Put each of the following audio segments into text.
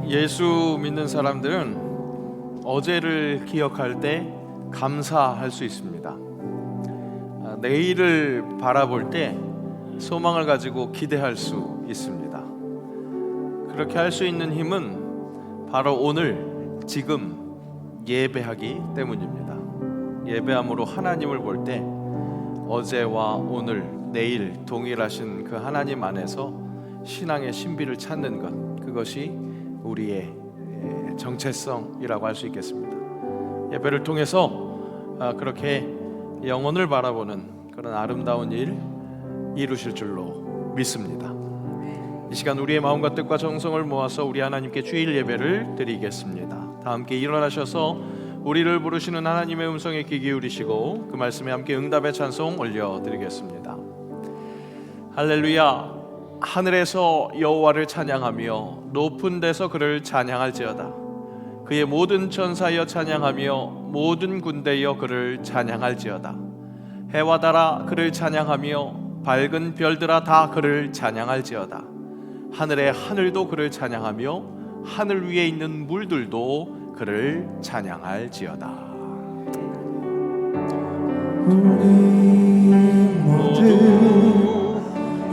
예수 믿는 사람들은 어제를 기억할 때 감사할 수 있습니다. 내일을 바라볼 때 소망을 가지고 기대할 수 있습니다. 그렇게 할 수 있는 힘은 바로 오늘, 지금 예배하기 때문입니다. 예배함으로 하나님을 볼 때 어제와 오늘, 내일 동일하신 그 하나님 안에서 신앙의 신비를 찾는 것, 그것이 우리의 정체성이라고 할 수 있겠습니다. 예배를 통해서 그렇게 영혼을 바라보는 그런 아름다운 일 이루실 줄로 믿습니다. 이 시간 우리의 마음과 뜻과 정성을 모아서 우리 하나님께 주일 예배를 드리겠습니다. 다 함께 일어나셔서 우리를 부르시는 하나님의 음성에 귀 기울이시고 그 말씀에 함께 응답의 찬송 올려드리겠습니다. 할렐루야. 하늘에서 여호와를 찬양하며 높은 데서 그를 찬양할지어다. 그의 모든 천사여 찬양하며 모든 군대여 그를 찬양할지어다. 해와 달아 그를 찬양하며 밝은 별들아 다 그를 찬양할지어다. 하늘의 하늘도 그를 찬양하며 하늘 위에 있는 물들도 그를 찬양할지어다. 우리 모두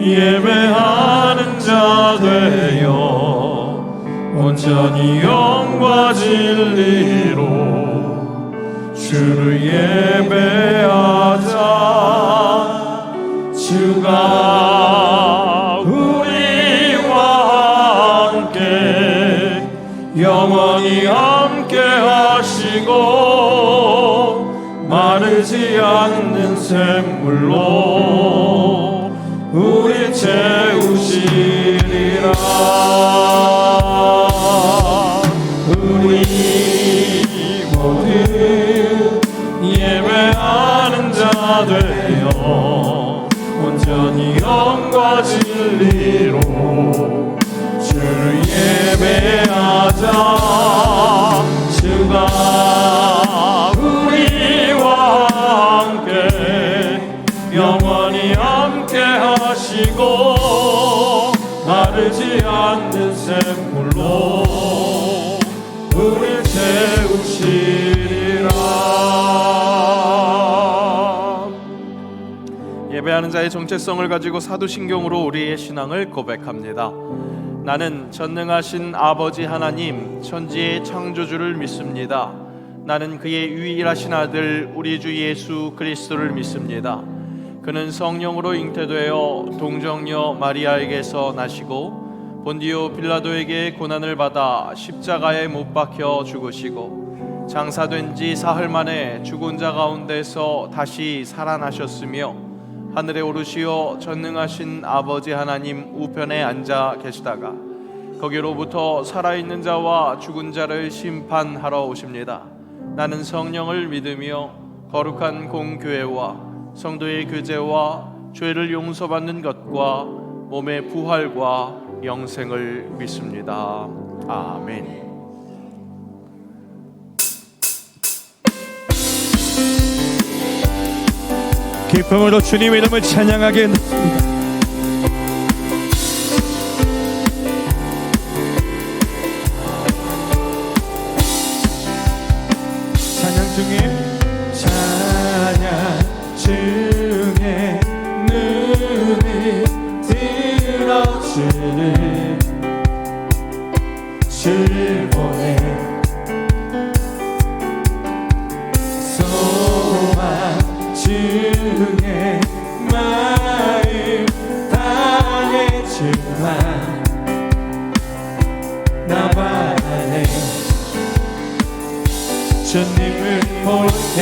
예배하는 자 되어 온전히 영과 진리로 주를 예배하자. 주가 우리와 함께 영원히 함께 하시고 마르지 않는 샘물로 우리 채우시리라. 우리 모두 예배하는 자 되어 온전히 영과 진리로 주를 예배하자. 주가 우리와 함께 영원히 함께 하시고 마르지 않는 샘물로 우릴 채우시리라. 예배하는 자의 정체성을 가지고 사도신경으로 우리의 신앙을 고백합니다. 나는 전능하신 아버지 하나님, 천지의 창조주를 믿습니다. 나는 그의 유일하신 아들 우리 주 예수 그리스도를 믿습니다. 그는 성령으로 잉태되어 동정녀 마리아에게서 나시고 본디오 빌라도에게 고난을 받아 십자가에 못 박혀 죽으시고 장사된 지 사흘 만에 죽은 자 가운데서 다시 살아나셨으며 하늘에 오르시어 전능하신 아버지 하나님 우편에 앉아 계시다가 거기로부터 살아있는 자와 죽은 자를 심판하러 오십니다. 나는 성령을 믿으며 거룩한 공교회와 성도의 교제와 죄를 용서받는 것과 몸의 부활과 영생을 믿습니다. 아멘. 기쁨으로 주님의 이름을 찬양하겠습니다. 찬양 중에 눈이 들어주는 주를 보내 소망 중에 마음 다해주만 나만의 주님을 볼 때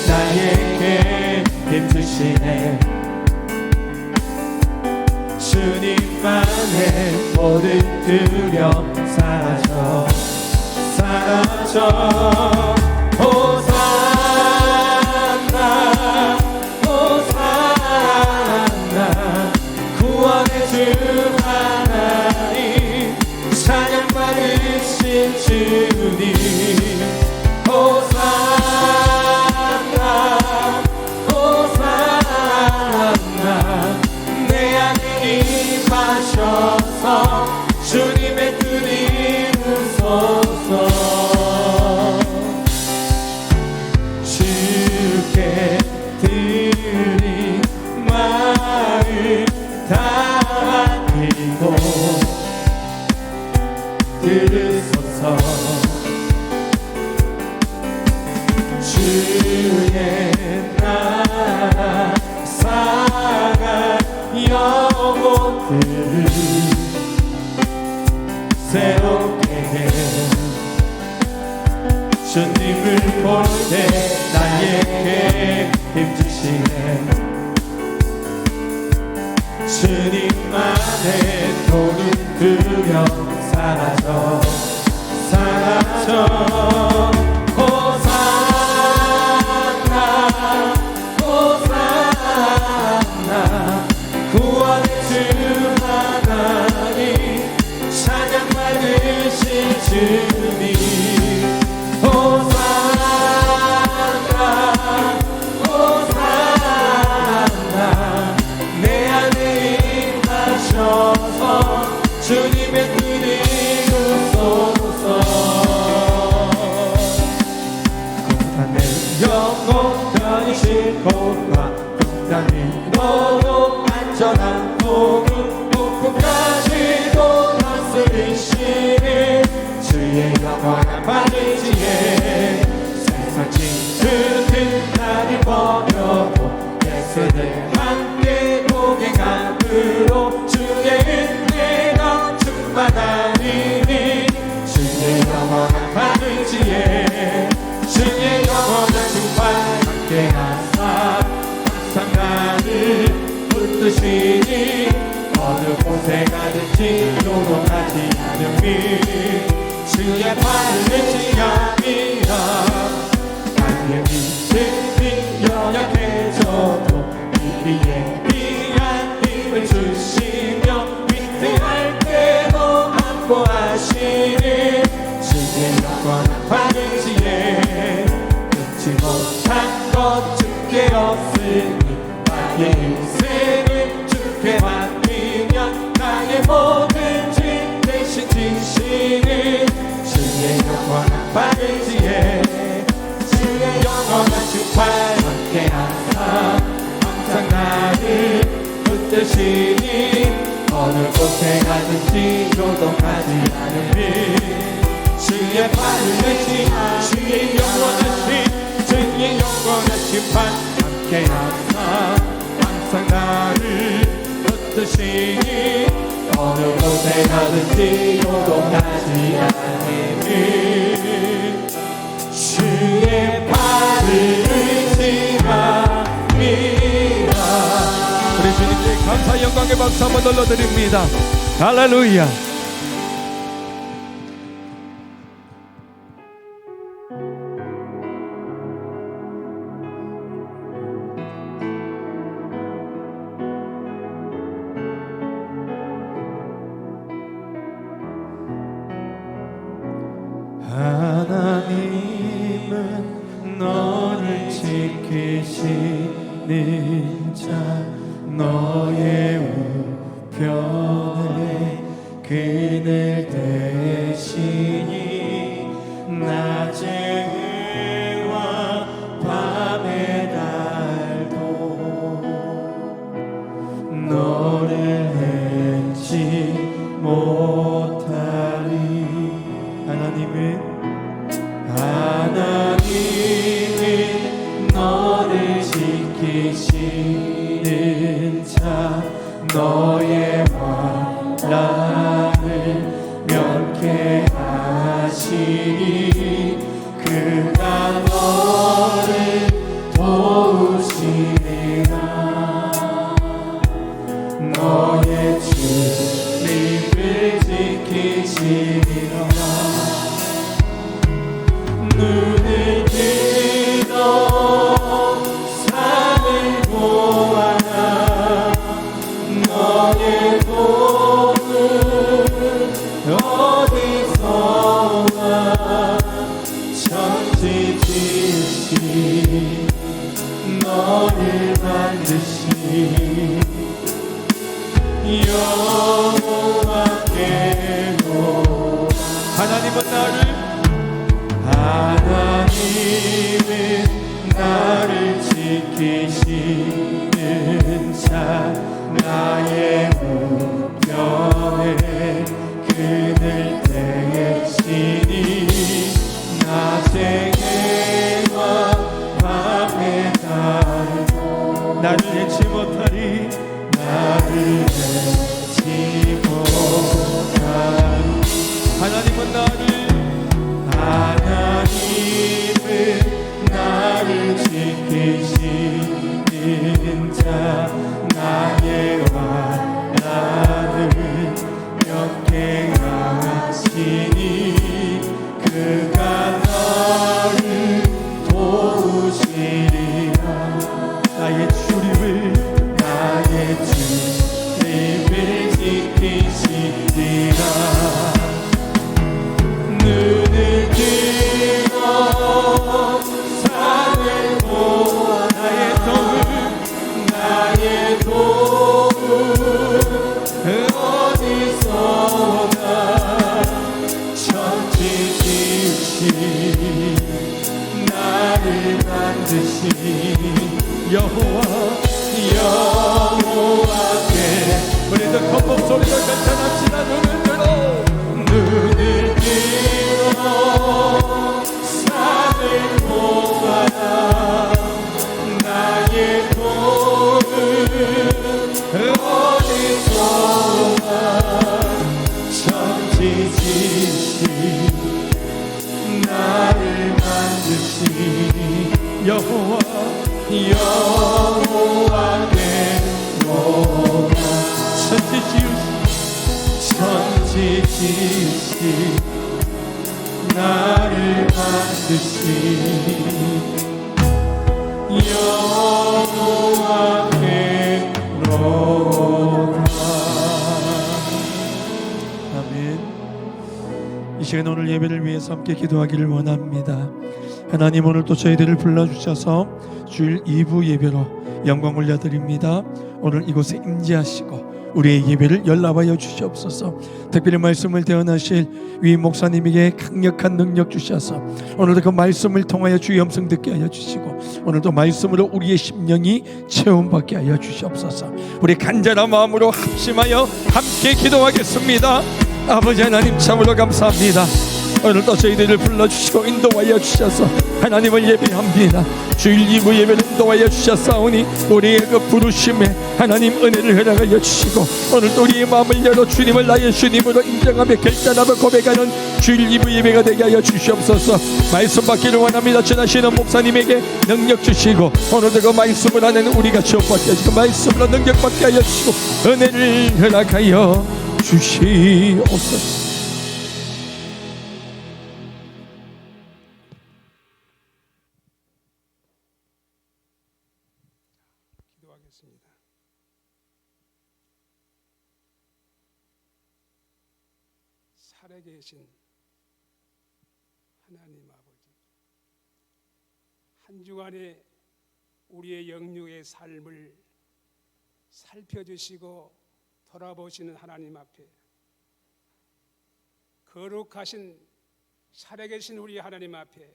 나에게 힘주시네. 주님만의 모든 두려움 사라져 호산나 호산나 구원의 주 하나님 찬양받으신 주님 호산나 호산나 내 안에 임하셔서 주님의 뜻 이루사 주께 드린 마음 다 드리고 들으소서. 주의 나라 사랑 영혼들을 새롭게 해. 주님을 볼 때 나에게 힘주시네. 주님만의 도는 두려움 사라져 사라져. 호산나 호산나 구원의 주 하나님 찬양 받으신 주님. 호산나 호산나 내 안에 임하셔서 주님의 뜻을 이루소서. 고단의 영혼 편히 싣고 가. 고단의 너도 안전한 복음 복음까지도 다스리시는 주의 영원한 바르지에 세상 친구들 나를 버려도 예수를 함께 동행함으로 주의 은혜가 충만하리니 주의 영원한 바르지에 주의 영원한 충만 함께하사 항상 나를 붙드시니 어느 곳에 가든지 요동하지 않음이 주의 발을 지향이라. 나의 믿음이 연약해져도 이리에 귀한 힘을 주시며 위태할 때도 안보하시는 주의 영원한 바르지에 끊지 못한 것 주께 없으니 나의 인생을 주께 맡기면 나의 모든 짐 대신 지시는 주의 영원한 바르지에 주의 영원한 주팔 함께하사 항상 나를 붙드시니 어느 곳에 가든지 요동하지 않음이 주의 발을 내지 주의 영원하신 주의 영원한 심판 함께하사 항상 나를 붙드시니 어느 곳에 가든지 요동하지 않음이 주의 발을 의지합니다. 우리 주님께 감사 영광의 박수 한번 올려드립니다. 할렐루야. 하나님은 너를 지키시는 자 너의 우편에 그늘 대시니 낮의 해와 밤의 달도 너를 해치 못하리. 하나님은 너를 지키시는 자 너의 환난을 면케하시니 그가 너를 도우시리라. 너의 주님을 지키시리라. 눈을 들어 산을 보아라. 너의 도움은 어디서 와. 천지 지으신 너를 만드신 여호와께로. 하나님은 나를 지키시는 자 나의 우편에 그늘 대신이 낮의 해와 밤의 달 나를 잃지 못하리 나를 잃지 못하리 하나님은 나를 지키시는 자 나의 환난을 역행하시니 그가 나를 도우시리라 나의 주립을 지키시리라 눈을 들어 산을 보아 나의 도움 어디서 오나 천지 지으신 나를 만드신 여호와께 우리들 큰 목소리로 간찬합시다. 눈을 들어 산을 보아라 나의 도움 어디서 오나 천지 지으신 나를 만드신 여호와께 노가 천지 지으신 나를 만드신 여호와께 노가 아멘. 이 시간 오늘 예배를 위해서 함께 기도하기를 원합니다. 하나님 오늘 또 저희들을 불러주셔서 주일 2부 예배로 영광 올려드립니다. 오늘 이곳에 임재하시고 우리의 예배를 연락하여 주시옵소서. 특별히 말씀을 대언하실 위 목사님에게 강력한 능력 주셔서 오늘도 그 말씀을 통하여 주의 음성 듣게 하여 주시고 오늘도 말씀으로 우리의 심령이 체험받게 하여 주시옵소서. 우리 간절한 마음으로 합심하여 함께 기도하겠습니다. 아버지 하나님 참으로 감사합니다. 오늘도 저희들을 불러주시고 인도하여 주셔서 하나님을 예배합니다. 주일 2부 예배를 인도하여 주셨사오니 우리의 그 부르심에 하나님 은혜를 허락하여 주시고 오늘도 우리의 마음을 열어 주님을 나의 주님으로 인정하며 결단하며 고백하는 주일 2부 예배가 되게 하여 주시옵소서. 말씀 받기를 원합니다. 전하시는 목사님에게 능력 주시고 오늘도 그 말씀을 하는 우리가 지원받게 하시고 말씀으로 능력 받게 하여 주시고 은혜를 허락하여 주시옵소서. 기도하겠습니다. 살아계신 하나님 아버지, 한 주간에 우리의 영육의 삶을 살펴주시고 돌아보시는 하나님 앞에 거룩하신 살아계신 우리 하나님 앞에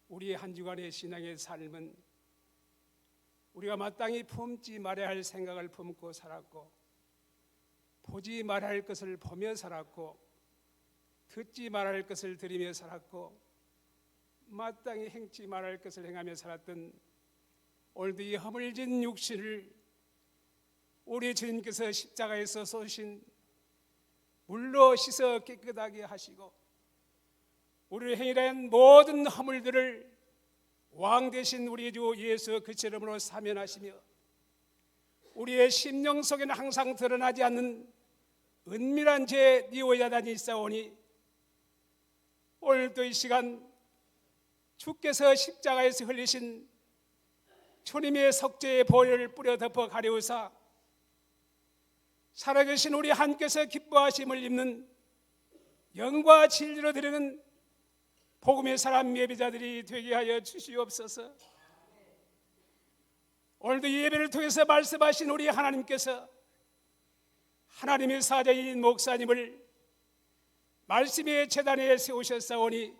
우리의 한 주간의 신앙의 삶은 우리가 마땅히 품지 말아야 할 생각을 품고 살았고 보지 말아야 할 것을 보며 살았고 듣지 말아야 할 것을 들으며 살았고 마땅히 행치 말아야 할 것을 행하며 살았던 오늘도 이 허물진 육신을 우리 주님께서 십자가에서 쏘신 물로 씻어 깨끗하게 하시고 우리를 행위한 모든 허물들을 왕 되신 우리 주 예수 그리스도의 이름으로 사면하시며 우리의 심령 속에는 항상 드러나지 않는 은밀한 죄 니오야단이 있사오니 오늘도 이 시간 주께서 십자가에서 흘리신 주님의 석죄의 보혈을 뿌려 덮어 가려우사 살아계신 우리 하나님께서 기뻐하심을 입는 영과 진리로 드리는 복음의 사람 예배자들이 되게 하여 주시옵소서. 오늘도 이 예배를 통해서 말씀하신 우리 하나님께서 하나님의 사자인 목사님을 말씀의 제단에 세우셨사오니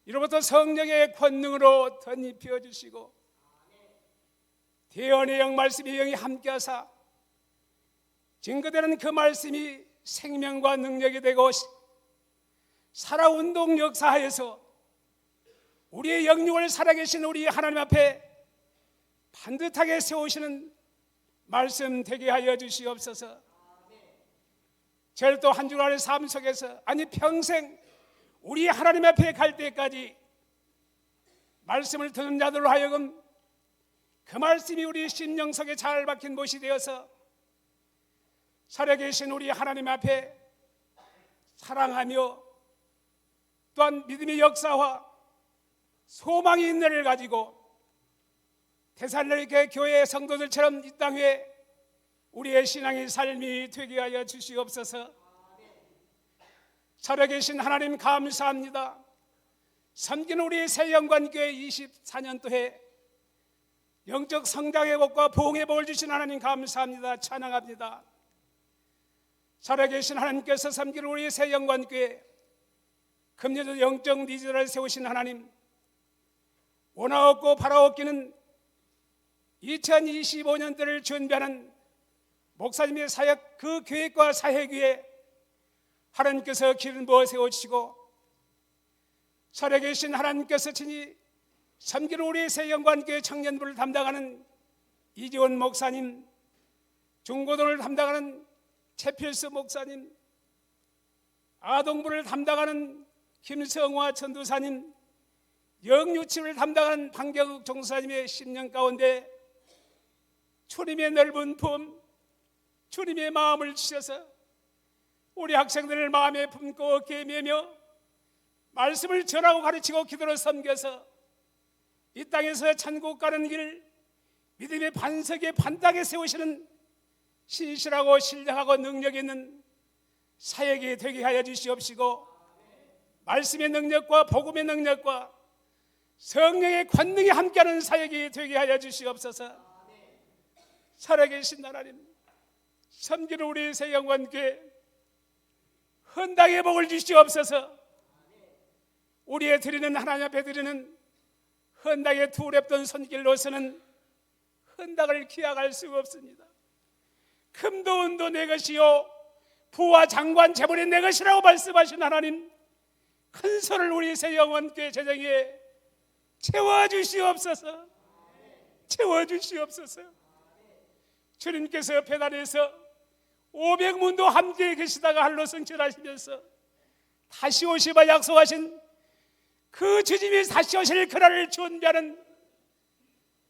이로부터 성령의 권능으로 덧입혀 주시고 대언의 영 말씀의 영이 함께하사 증거되는 그 말씀이 생명과 능력이 되고 살아운동 역사하여서 우리의 영육을 살아계신 우리 하나님 앞에 반듯하게 세우시는 말씀 되게 하여 주시옵소서. 저를 또 한 주간의 삶 속에서 아니 평생 우리 하나님 앞에 갈 때까지 말씀을 듣는 자들로 하여금 그 말씀이 우리 심령 속에 잘 박힌 못이 되어서 살아계신 우리 하나님 앞에 사랑하며 또한 믿음의 역사와 소망이 있는 일을 가지고 데살로니가 교회 성도들처럼 이 땅에 우리의 신앙의 삶이 되게 하여 주시옵소서. 살아계신 하나님 감사합니다. 섬기는 우리 새영관교회 24년도에 영적 성장의 복과 부흥의 복을 주신 하나님 감사합니다. 찬양합니다. 살아계신 하나님께서 섬기는 우리 새영관교회 금년도 영적 리더를 세우신 하나님, 원하옵고 바라옵기는 2025년도를 준비하는 목사님의 사역 그 계획과 사역 위에 하나님께서 기름 부어 세우시고 살아계신 하나님께서 친히 섬기는 우리 새영관교회 청년부를 담당하는 이지원 목사님, 중고등을 담당하는 최필수 목사님, 아동부를 담당하는 김성화 전도사님, 영유치를 담당하는 방경욱 종사님의 10년 가운데 주님의 넓은 품, 주님의 마음을 주셔서 우리 학생들을 마음에 품고 어깨에 메며 말씀을 전하고 가르치고 기도로 섬겨서 이 땅에서 천국 가는 길 믿음의 반석에 반닥에 세우시는 신실하고 신령하고 능력 있는 사역이 되게 하여 주시옵시고 말씀의 능력과 복음의 능력과 성령의 권능이 함께하는 사역이 되게 하여 주시옵소서. 살아계신 하나님, 섬기는 우리 새영관교회 헌당의 복을 주시옵소서. 우리의 드리는 하나님 앞에 드리는 헌당의 두렵던 손길로서는 헌당을 기약할 수가 없습니다. 금도 은도 내 것이요 부와 장관 재물이 내 것이라고 말씀하신 하나님, 큰 손을 우리 새영원교회 재정에 채워주시옵소서. 채워주시옵소서. 주님께서 배단에서 500문도 함께 계시다가 한로 성취하시면서 다시 오시바 약속하신 그 주님이 다시 오실 그날을 준비하는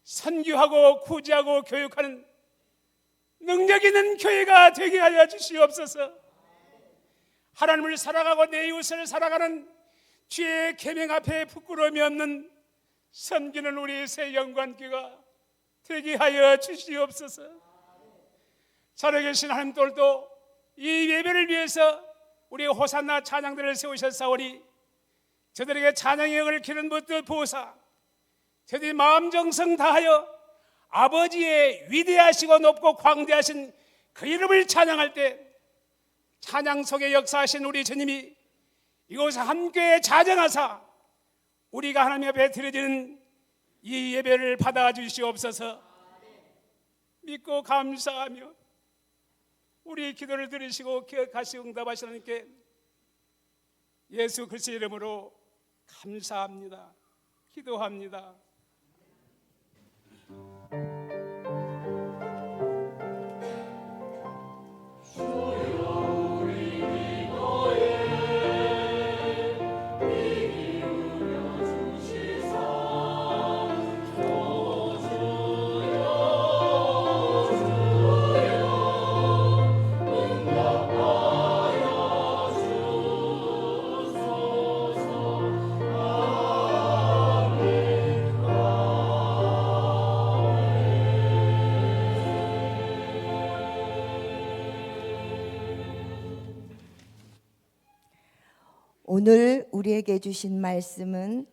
선교하고 구제하고 교육하는 능력 있는 교회가 되게 하여 주시옵소서. 하나님을 살아가고 내 이웃을 살아가는 주의 계명 앞에 부끄러움이 없는 섬기는 우리 새영관교회가 되게 하여 주시옵소서. 살아계신 하나님들도 이 예배를 위해서 우리 호산나 찬양들을 세우셨사오니 저들에게 찬양의 영을 기른 것도 보사 저들이 마음 정성 다하여 아버지의 위대하시고 높고 광대하신 그 이름을 찬양할 때 찬양 속에 역사하신 우리 주님이 이곳에 함께 자정하사 우리가 하나님 앞에 드려지는 이 예배를 받아주시옵소서. 믿고 감사하며 우리 기도를 들으시고 기억하시고 응답하시는 하나님께 예수 그리스도의 이름으로 감사합니다. 기도합니다. 오늘 우리에게 주신 말씀은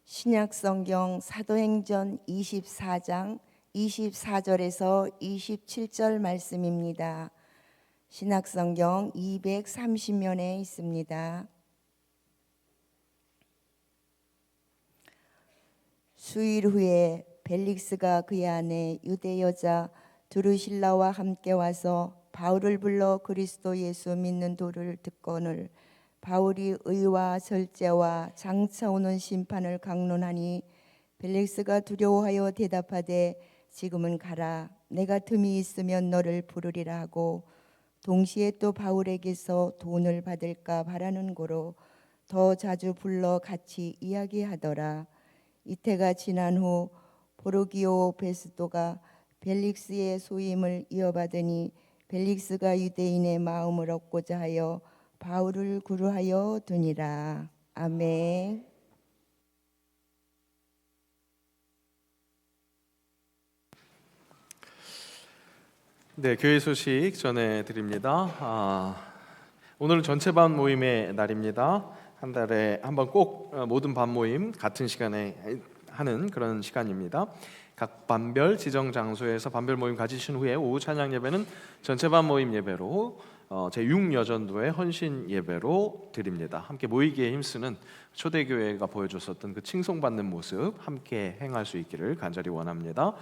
신약성경 사도행전 24장 24절에서 27절 말씀입니다. 신약성경 230면에 있습니다. 수일 후에 벨릭스가 그의 아내 유대 여자 드루실라와 함께 와서 바울을 불러 그리스도 예수 믿는 도를 듣거늘 바울이 의와 절제와 장차 오는 심판을 강론하니 벨릭스가 두려워하여 대답하되 지금은 가라 내가 틈이 있으면 너를 부르리라 하고 동시에 또 바울에게서 돈을 받을까 바라는 고로 더 자주 불러 같이 이야기하더라. 이태가 지난 후 포르기오 베스도가 벨릭스의 소임을 이어받으니 벨릭스가 유대인의 마음을 얻고자 하여 바울을 구루하여 두니라. 아멘. 네, 교회 소식 전해드립니다. 오늘은 전체 반 모임의 날입니다. 한 달에 한 번 꼭 모든 반 모임 같은 시간에 하는 그런 시간입니다. 각 반별 지정 장소에서 반별 모임 가지신 후에 오후 찬양 예배는 전체 반 모임 예배로 제6여전도의 헌신 예배로 드립니다. 함께 모이기에 힘쓰는 초대교회가 보여줬었던 그 칭송받는 모습 함께 행할 수 있기를 간절히 원합니다.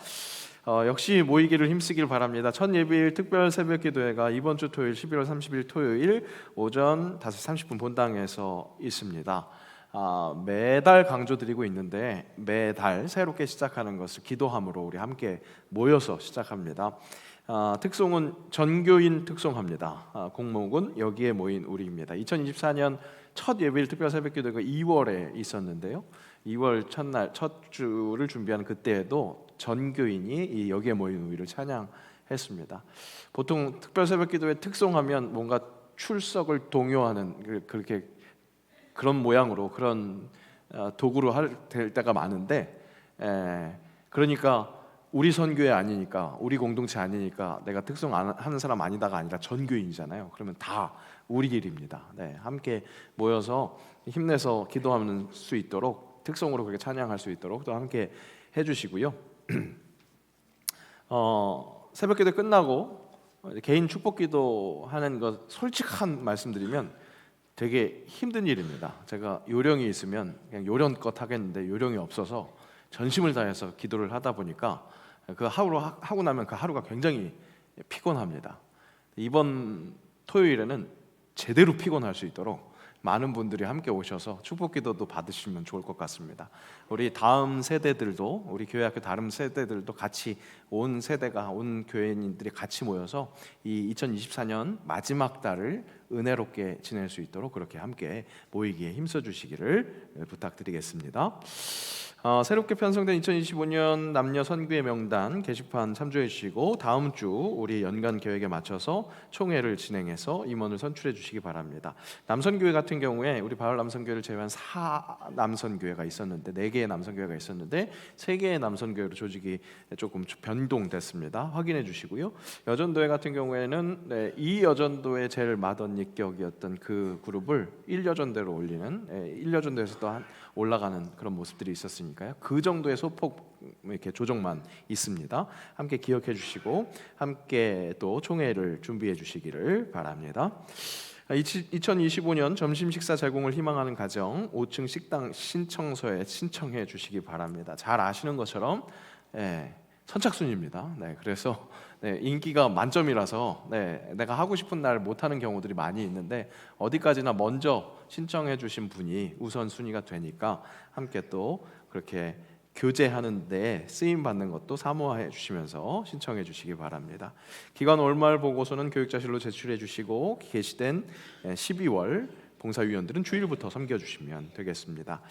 역시 모이기를 힘쓰길 바랍니다. 첫 예배일 특별 새벽기도회가 이번 주 토요일 11월 30일 토요일 오전 5시 30분 본당에서 있습니다. 매달 강조드리고 있는데 매달 새롭게 시작하는 것을 기도함으로 우리 함께 모여서 시작합니다. 특송은 전교인 특송합니다. 공목은 여기에 모인 우리입니다. 2024년 첫 예배일 특별 새벽기도가 2월에 있었는데요. 2월 첫날 첫 주를 준비하는 그때에도 전교인이 이 여기에 모인 우리를 찬양했습니다. 보통 특별 새벽기도에 특송하면 뭔가 출석을 동요하는 그렇게 그런 모양으로 그런 도구로 될 때가 많은데 그러니까 우리 선교회 아니니까 우리 공동체 아니니까 내가 특송 하는 사람 아니다가 아니라 전교인이잖아요. 그러면 다 우리 길입니다. 네, 함께 모여서 힘내서 기도하는 수 있도록 특송으로 그렇게 찬양할 수 있도록 또 함께 해주시고요. 새벽기도 끝나고 개인 축복기도 하는 것 솔직한 말씀드리면 되게 힘든 일입니다. 제가 요령이 있으면 그냥 요령껏 하겠는데 요령이 없어서 전심을 다해서 기도를 하다 보니까 그 하고 나면 그 하루가 굉장히 피곤합니다. 이번 토요일에는 제대로 피곤할 수 있도록 많은 분들이 함께 오셔서 축복기도도 받으시면 좋을 것 같습니다. 우리 다음 세대들도 우리 교회학교 다른 세대들도 같이 온 교회인들이 같이 모여서 이 2024년 마지막 달을 은혜롭게 지낼 수 있도록 그렇게 함께 모이기에 힘써 주시기를 부탁드리겠습니다. 새롭게 편성된 2025년 남녀 선교의 명단 게시판 참조해 주시고 다음 주 우리 연간 계획에 맞춰서 총회를 진행해서 임원을 선출해 주시기 바랍니다. 남선교회 같은 경우에 우리 바울 남선교회를 제외한 4남선교회가 있었는데 4개의 남선교회가 있었는데 3개의 남선교회로 조직이 조금 변동됐습니다. 확인해 주시고요. 여전도회 같은 경우에는 이 여전도의 제일 맏언니격이었던 그 그룹을 1여전대로 올리는 1여전도에서 또 올라가는 그런 모습들이 있었으니까요. 그 정도의 소폭 이렇게 조정만 있습니다. 함께 기억해 주시고 함께 또 총회를 준비해 주시기를 바랍니다. 2025년 점심 식사 제공을 희망하는 가정 5층 식당 신청서에 신청해 주시기 바랍니다. 잘 아시는 것처럼 선착순입니다. 그래서 인기가 만점이라서 내가 하고 싶은 날 못하는 경우들이 많이 있는데 어디까지나 먼저 신청해 주신 분이 우선순위가 되니까 함께 또 그렇게 교제하는 데 쓰임 받는 것도 사모해 주시면서 신청해 주시기 바랍니다. 기관 월말 보고서는 교육자실로 제출해 주시고 게시된 12월 봉사위원들은 주일부터 섬겨주시면 되겠습니다.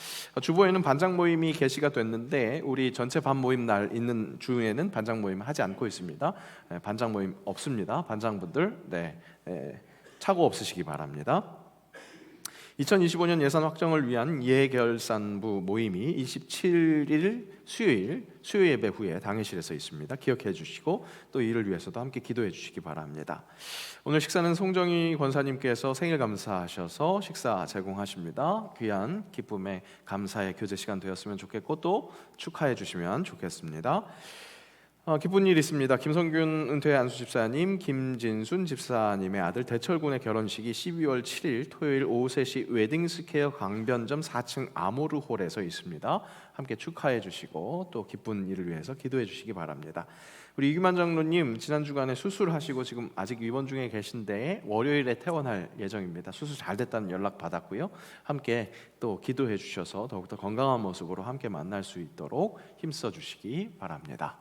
주보에는 반장 모임이 게시가 됐는데 우리 전체 반 모임 날 있는 주에는 반장 모임 하지 않고 있습니다. 반장 모임 없습니다. 반장분들 착오 없으시기 바랍니다. 2025년 예산 확정을 위한 예결산부 모임이 27일 수요 예배 후에 당회실에서 있습니다. 기억해 주시고 또 이를 위해서도 함께 기도해 주시기 바랍니다. 오늘 식사는 송정희 권사님께서 생일 감사하셔서 식사 제공하십니다. 귀한 기쁨의 감사의 교제 시간 되었으면 좋겠고 또 축하해 주시면 좋겠습니다. 기쁜 일이 있습니다. 김성균 은퇴 안수 집사님, 김진순 집사님의 아들 대철군의 결혼식이 12월 7일 토요일 오후 3시 웨딩스퀘어 강변점 4층 아모르홀에서 있습니다. 함께 축하해 주시고 또 기쁜 일을 위해서 기도해 주시기 바랍니다. 우리 이규만 장로님 지난 주간에 수술하시고 지금 아직 입원 중에 계신데 월요일에 퇴원할 예정입니다. 수술 잘 됐다는 연락 받았고요. 함께 또 기도해 주셔서 더욱더 건강한 모습으로 함께 만날 수 있도록 힘써 주시기 바랍니다.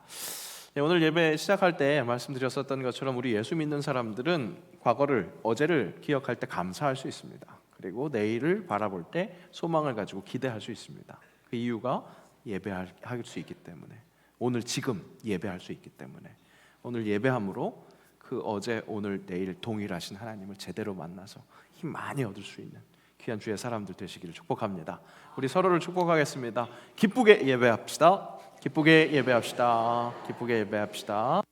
오늘 예배 시작할 때 말씀드렸었던 것처럼 우리 예수 믿는 사람들은 과거를, 어제를 기억할 때 감사할 수 있습니다. 그리고 내일을 바라볼 때 소망을 가지고 기대할 수 있습니다. 그 이유가 예배할 수 있기 때문에, 오늘 지금 예배할 수 있기 때문에, 오늘 예배함으로 그 어제 오늘 내일 동일하신 하나님을 제대로 만나서 힘 많이 얻을 수 있는 귀한 주의 사람들 되시기를 축복합니다. 우리 서로를 축복하겠습니다. 기쁘게 예배합시다. 기쁘게 예배합시다. 기쁘게 예배합시다.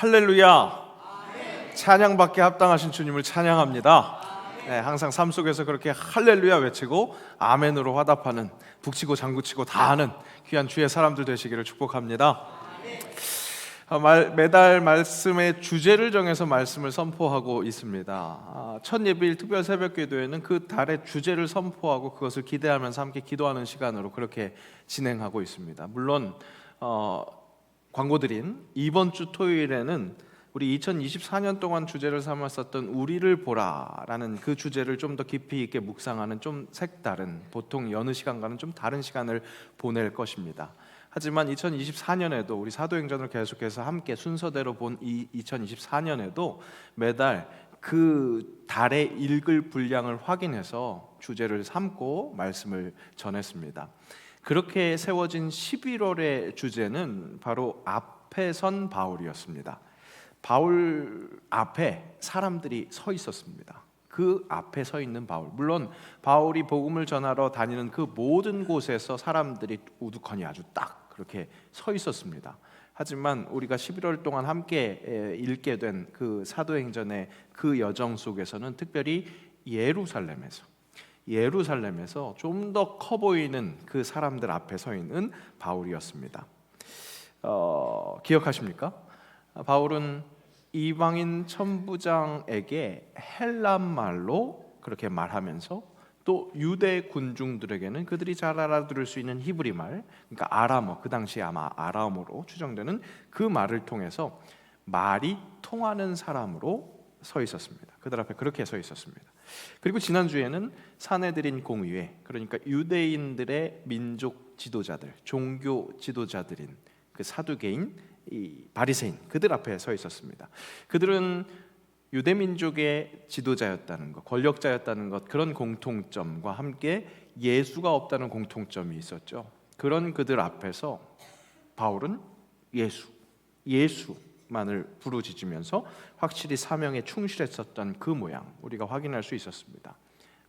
할렐루야. 찬양받게 합당하신 주님을 찬양합니다. 네, 항상 삶 속에서 그렇게 할렐루야 외치고 아멘으로 화답하는, 북치고 장구치고 다 하는 귀한 주의 사람들 되시기를 축복합니다. 매달 말씀의 주제를 정해서 말씀을 선포하고 있습니다. 첫 예배일 특별 새벽기도회는 그 달의 주제를 선포하고 그것을 기대하면서 함께 기도하는 시간으로 그렇게 진행하고 있습니다. 물론 광고드린 이번 주 토요일에는 우리 2024년 동안 주제를 삼았었던 우리를 보라라는 그 주제를 좀 더 깊이 있게 묵상하는 좀 색다른, 보통 여느 시간과는 좀 다른 시간을 보낼 것입니다. 하지만 2024년에도 우리 사도행전을 계속해서 함께 순서대로 본 이 2024년에도 매달 그 달에 읽을 분량을 확인해서 주제를 삼고 말씀을 전했습니다. 그렇게 세워진 11월의 주제는 바로 앞에 선 바울이었습니다. 바울 앞에 사람들이 서 있었습니다. 그 앞에 서 있는 바울, 물론 바울이 복음을 전하러 다니는 그 모든 곳에서 사람들이 우두커니 아주 딱 그렇게 서 있었습니다. 하지만 우리가 11월 동안 함께 읽게 된 그 사도행전의 그 여정 속에서는 특별히 예루살렘에서 좀 더 커 보이는 그 사람들 앞에 서 있는 바울이었습니다. 기억하십니까? 바울은 이방인 천부장에게 헬란 말로 그렇게 말하면서 또 유대 군중들에게는 그들이 잘 알아들을 수 있는 히브리 말, 그러니까 아람어, 그 당시 아마 아람어로 추정되는 그 말을 통해서 말이 통하는 사람으로 서 있었습니다. 그들 앞에 그렇게 서 있었습니다. 그리고 지난주에는 사내들인 공의회, 그러니까 유대인들의 민족 지도자들, 종교 지도자들인 그 사두개인, 이 바리새인, 그들 앞에 서 있었습니다. 그들은 유대 민족의 지도자였다는 것, 권력자였다는 것, 그런 공통점과 함께 예수가 없다는 공통점이 있었죠. 그런 그들 앞에서 바울은 예수만을 부르짖으면서 확실히 사명에 충실했었던 그 모양 우리가 확인할 수 있었습니다.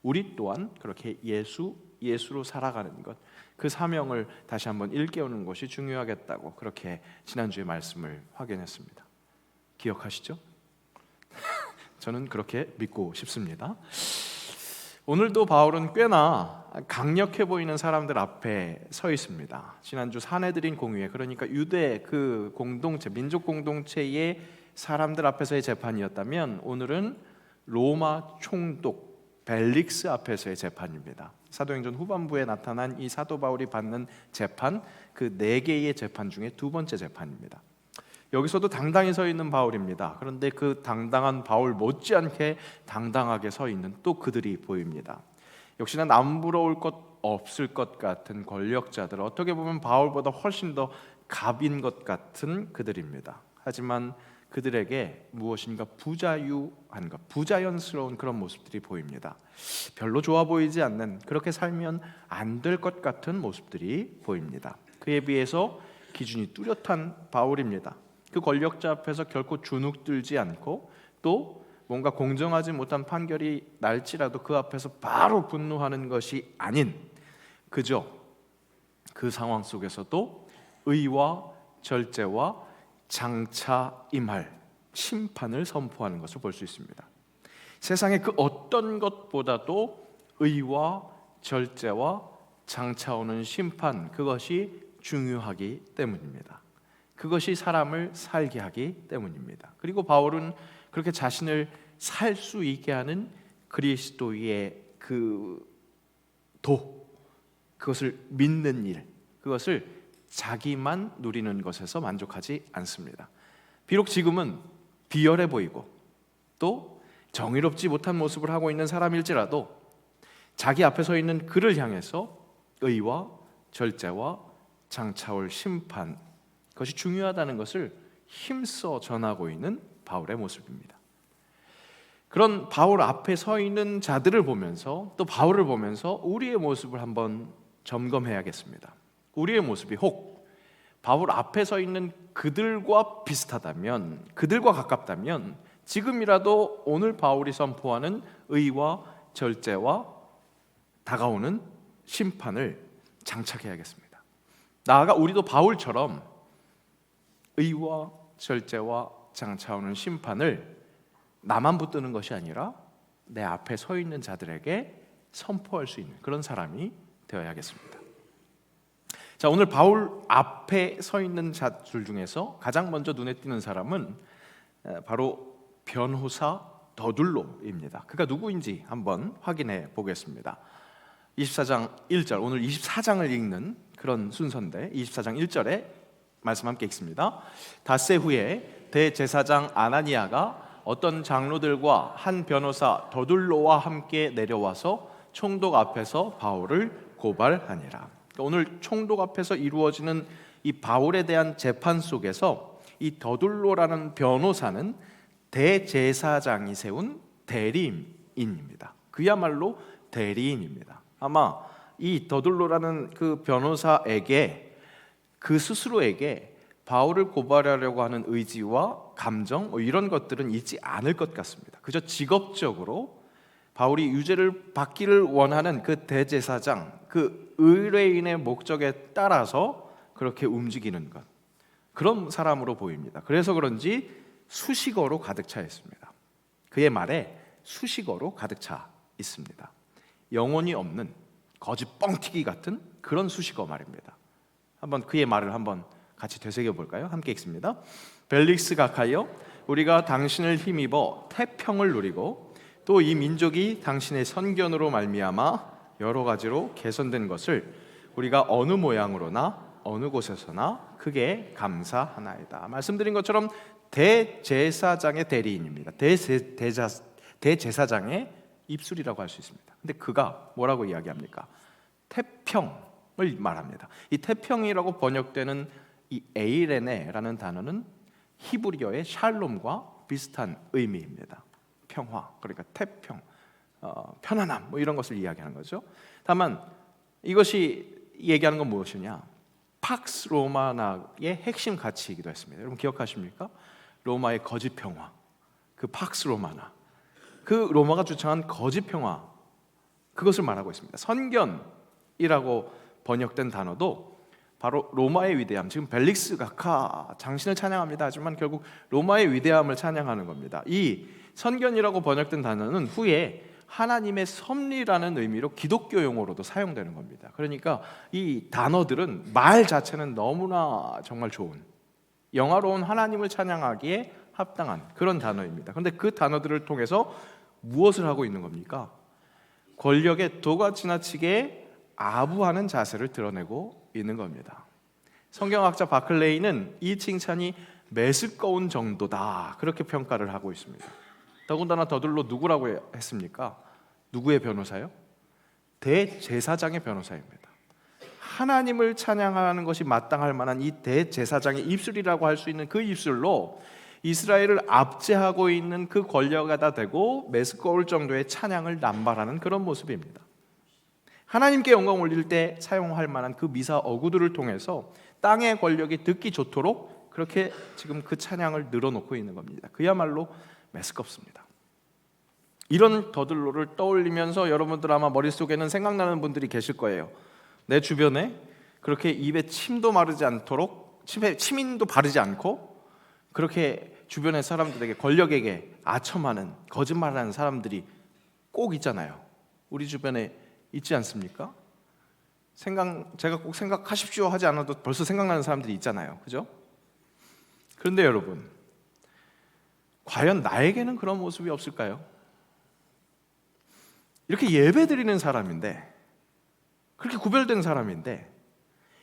우리 또한 그렇게 예수로 살아가는 것, 그 사명을 다시 한번 일깨우는 것이 중요하겠다고 그렇게 지난주에 말씀을 확인했습니다. 기억하시죠? 저는 그렇게 믿고 싶습니다. 오늘도 바울은 꽤나 강력해 보이는 사람들 앞에 서 있습니다. 지난주 사내들인 공의회, 그러니까 유대 그 공동체, 민족 공동체의 사람들 앞에서의 재판이었다면 오늘은 로마 총독 벨릭스 앞에서의 재판입니다. 사도행전 후반부에 나타난 이 사도 바울이 받는 재판, 그 4개의 재판 중에 두 번째 재판입니다. 여기서도 당당히 서 있는 바울입니다. 그런데 그 당당한 바울 못지않게 당당하게 서 있는 또 그들이 보입니다. 역시나 남부러울 것 없을 것 같은 권력자들, 어떻게 보면 바울보다 훨씬 더 갑인 것 같은 그들입니다. 하지만 그들에게 무엇인가 부자유한 것, 부자연스러운 그런 모습들이 보입니다. 별로 좋아 보이지 않는, 그렇게 살면 안 될 것 같은 모습들이 보입니다. 그에 비해서 기준이 뚜렷한 바울입니다. 그 권력자 앞에서 결코 주눅들지 않고, 또 뭔가 공정하지 못한 판결이 날지라도 그 앞에서 바로 분노하는 것이 아닌, 그저 그 상황 속에서도 의와 절제와 장차 임할 심판을 선포하는 것을 볼 수 있습니다. 세상의 그 어떤 것보다도 의와 절제와 장차 오는 심판, 그것이 중요하기 때문입니다. 그것이 사람을 살게 하기 때문입니다. 그리고 바울은 그렇게 자신을 살 수 있게 하는 그리스도의 그 그것을 믿는 일, 그것을 자기만 누리는 것에서 만족하지 않습니다. 비록 지금은 비열해 보이고 또 정의롭지 못한 모습을 하고 있는 사람일지라도 자기 앞에 서 있는 그를 향해서 의와 절제와 장차올 심판, 그것이 중요하다는 것을 힘써 전하고 있는 바울의 모습입니다. 그런 바울 앞에 서 있는 자들을 보면서, 또 바울을 보면서 우리의 모습을 한번 점검해야겠습니다. 우리의 모습이 혹 바울 앞에 서 있는 그들과 비슷하다면, 그들과 가깝다면 지금이라도 오늘 바울이 선포하는 의와 절제와 다가오는 심판을 장착해야겠습니다. 나아가 우리도 바울처럼 의와 절제와 장차오는 심판을 나만 붙드는 것이 아니라 내 앞에 서 있는 자들에게 선포할 수 있는 그런 사람이 되어야겠습니다. 자, 오늘 바울 앞에 서 있는 자들 중에서 가장 먼저 눈에 띄는 사람은 바로 변호사 더둘로입니다. 그가 누구인지 한번 확인해 보겠습니다. 24장 1절, 오늘 24장을 읽는 그런 순서인데 24장 1절에 말씀 함께 읽습니다. 닷새 후에 대제사장 아나니아가 어떤 장로들과 한 변호사 더둘로와 함께 내려와서 총독 앞에서 바울을 고발하니라. 오늘 총독 앞에서 이루어지는 이 바울에 대한 재판 속에서 이 더둘로라는 변호사는 대제사장이 세운 대리인입니다. 그야말로 대리인입니다. 아마 이 더둘로라는 그 변호사에게 그 스스로에게 바울을 고발하려고 하는 의지와 감정 이런 것들은 있지 않을 것 같습니다. 그저 직업적으로 바울이 유죄를 받기를 원하는 그 대제사장, 그 의뢰인의 목적에 따라서 그렇게 움직이는 것, 그런 사람으로 보입니다. 그래서 그런지 수식어로 가득 차 있습니다. 그의 말에 수식어로 가득 차 있습니다. 영혼이 없는 거짓 뻥튀기 같은 그런 수식어 말입니다. 한번 그의 말을 한번 같이 되새겨 볼까요? 함께 읽습니다. 벨릭스 가카이여, 우리가 당신을 힘입어 태평을 누리고 또 이 민족이 당신의 선견으로 말미암아 여러 가지로 개선된 것을 우리가 어느 모양으로나 어느 곳에서나 크게 감사하나이다. 말씀드린 것처럼 대제사장의 대리인입니다. 대제사장의 입술이라고 할 수 있습니다. 근데 그가 뭐라고 이야기합니까? 태평을 말합니다. 이 태평이라고 번역되는 이 에이레네라는 단어는 히브리어의 샬롬과 비슷한 의미입니다. 평화, 그러니까 태평, 편안함 이런 것을 이야기하는 거죠. 다만 이것이 얘기하는 건 무엇이냐? 팍스 로마나의 핵심 가치이기도 했습니다. 여러분 기억하십니까? 로마의 거짓 평화, 그 팍스 로마나, 그 로마가 주창한 거짓 평화, 그것을 말하고 있습니다. 선견이라고 번역된 단어도 바로 로마의 위대함, 지금 벨릭스 가카 당신을 찬양합니다 하지만 결국 로마의 위대함을 찬양하는 겁니다. 이 선견이라고 번역된 단어는 후에 하나님의 섭리라는 의미로 기독교 용어로도 사용되는 겁니다. 그러니까 이 단어들은 말 자체는 너무나 정말 좋은, 영화로운 하나님을 찬양하기에 합당한 그런 단어입니다. 그런데 그 단어들을 통해서 무엇을 하고 있는 겁니까? 권력의 도가 지나치게 아부하는 자세를 드러내고 있는 겁니다. 성경학자 바클레이는 이 칭찬이 메스꺼운 정도다 그렇게 평가를 하고 있습니다. 더군다나 더둘로 누구라고 했습니까? 누구의 변호사요? 대제사장의 변호사입니다. 하나님을 찬양하는 것이 마땅할 만한 이 대제사장의 입술이라고 할 수 있는 그 입술로 이스라엘을 압제하고 있는 그 권력에다 대고 메스꺼울 정도의 찬양을 남발하는 그런 모습입니다. 하나님께 영광 올릴 때 사용할 만한 그 미사 어구들을 통해서 땅의 권력이 듣기 좋도록 그렇게 지금 그 찬양을 늘어놓고 있는 겁니다. 그야말로 메스껍습니다. 이런 더들로를 떠올리면서 여러분들 아마 머릿속에는 생각나는 분들이 계실 거예요. 내 주변에 그렇게 입에 침도 마르지 않도록 치민도 바르지 않고 그렇게 주변의 사람들에게 권력에게 아첨하는 거짓말하는 사람들이 꼭 있잖아요. 우리 주변에 있지 않습니까? 제가 꼭 생각하십시오 하지 않아도 벌써 생각나는 사람들이 있잖아요. 그죠? 그런데 여러분, 과연 나에게는 그런 모습이 없을까요? 이렇게 예배드리는 사람인데, 그렇게 구별된 사람인데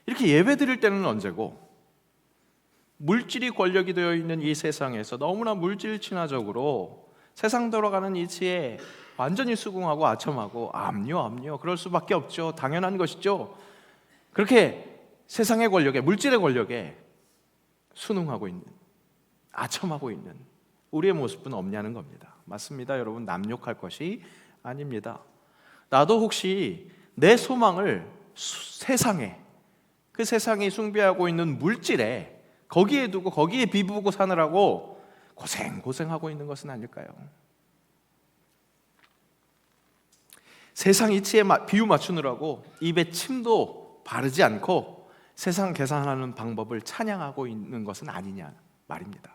이렇게 예배드릴 때는 언제고 물질이 권력이 되어 있는 이 세상에서 너무나 물질 친화적으로 세상 돌아가는 이치에 완전히 수긍하고 아첨하고 압류 그럴 수밖에 없죠. 당연한 것이죠. 그렇게 세상의 권력에, 물질의 권력에 순응하고 있는, 아첨하고 있는 우리의 모습은 없냐는 겁니다. 맞습니다. 여러분, 남욕할 것이 아닙니다. 나도 혹시 내 소망을 세상에, 그 세상이 숭배하고 있는 물질에 거기에 두고 거기에 비부고 사느라고 고생하고 있는 것은 아닐까요? 세상 이치에 비유 맞추느라고 입에 침도 바르지 않고 세상 계산하는 방법을 찬양하고 있는 것은 아니냐 말입니다.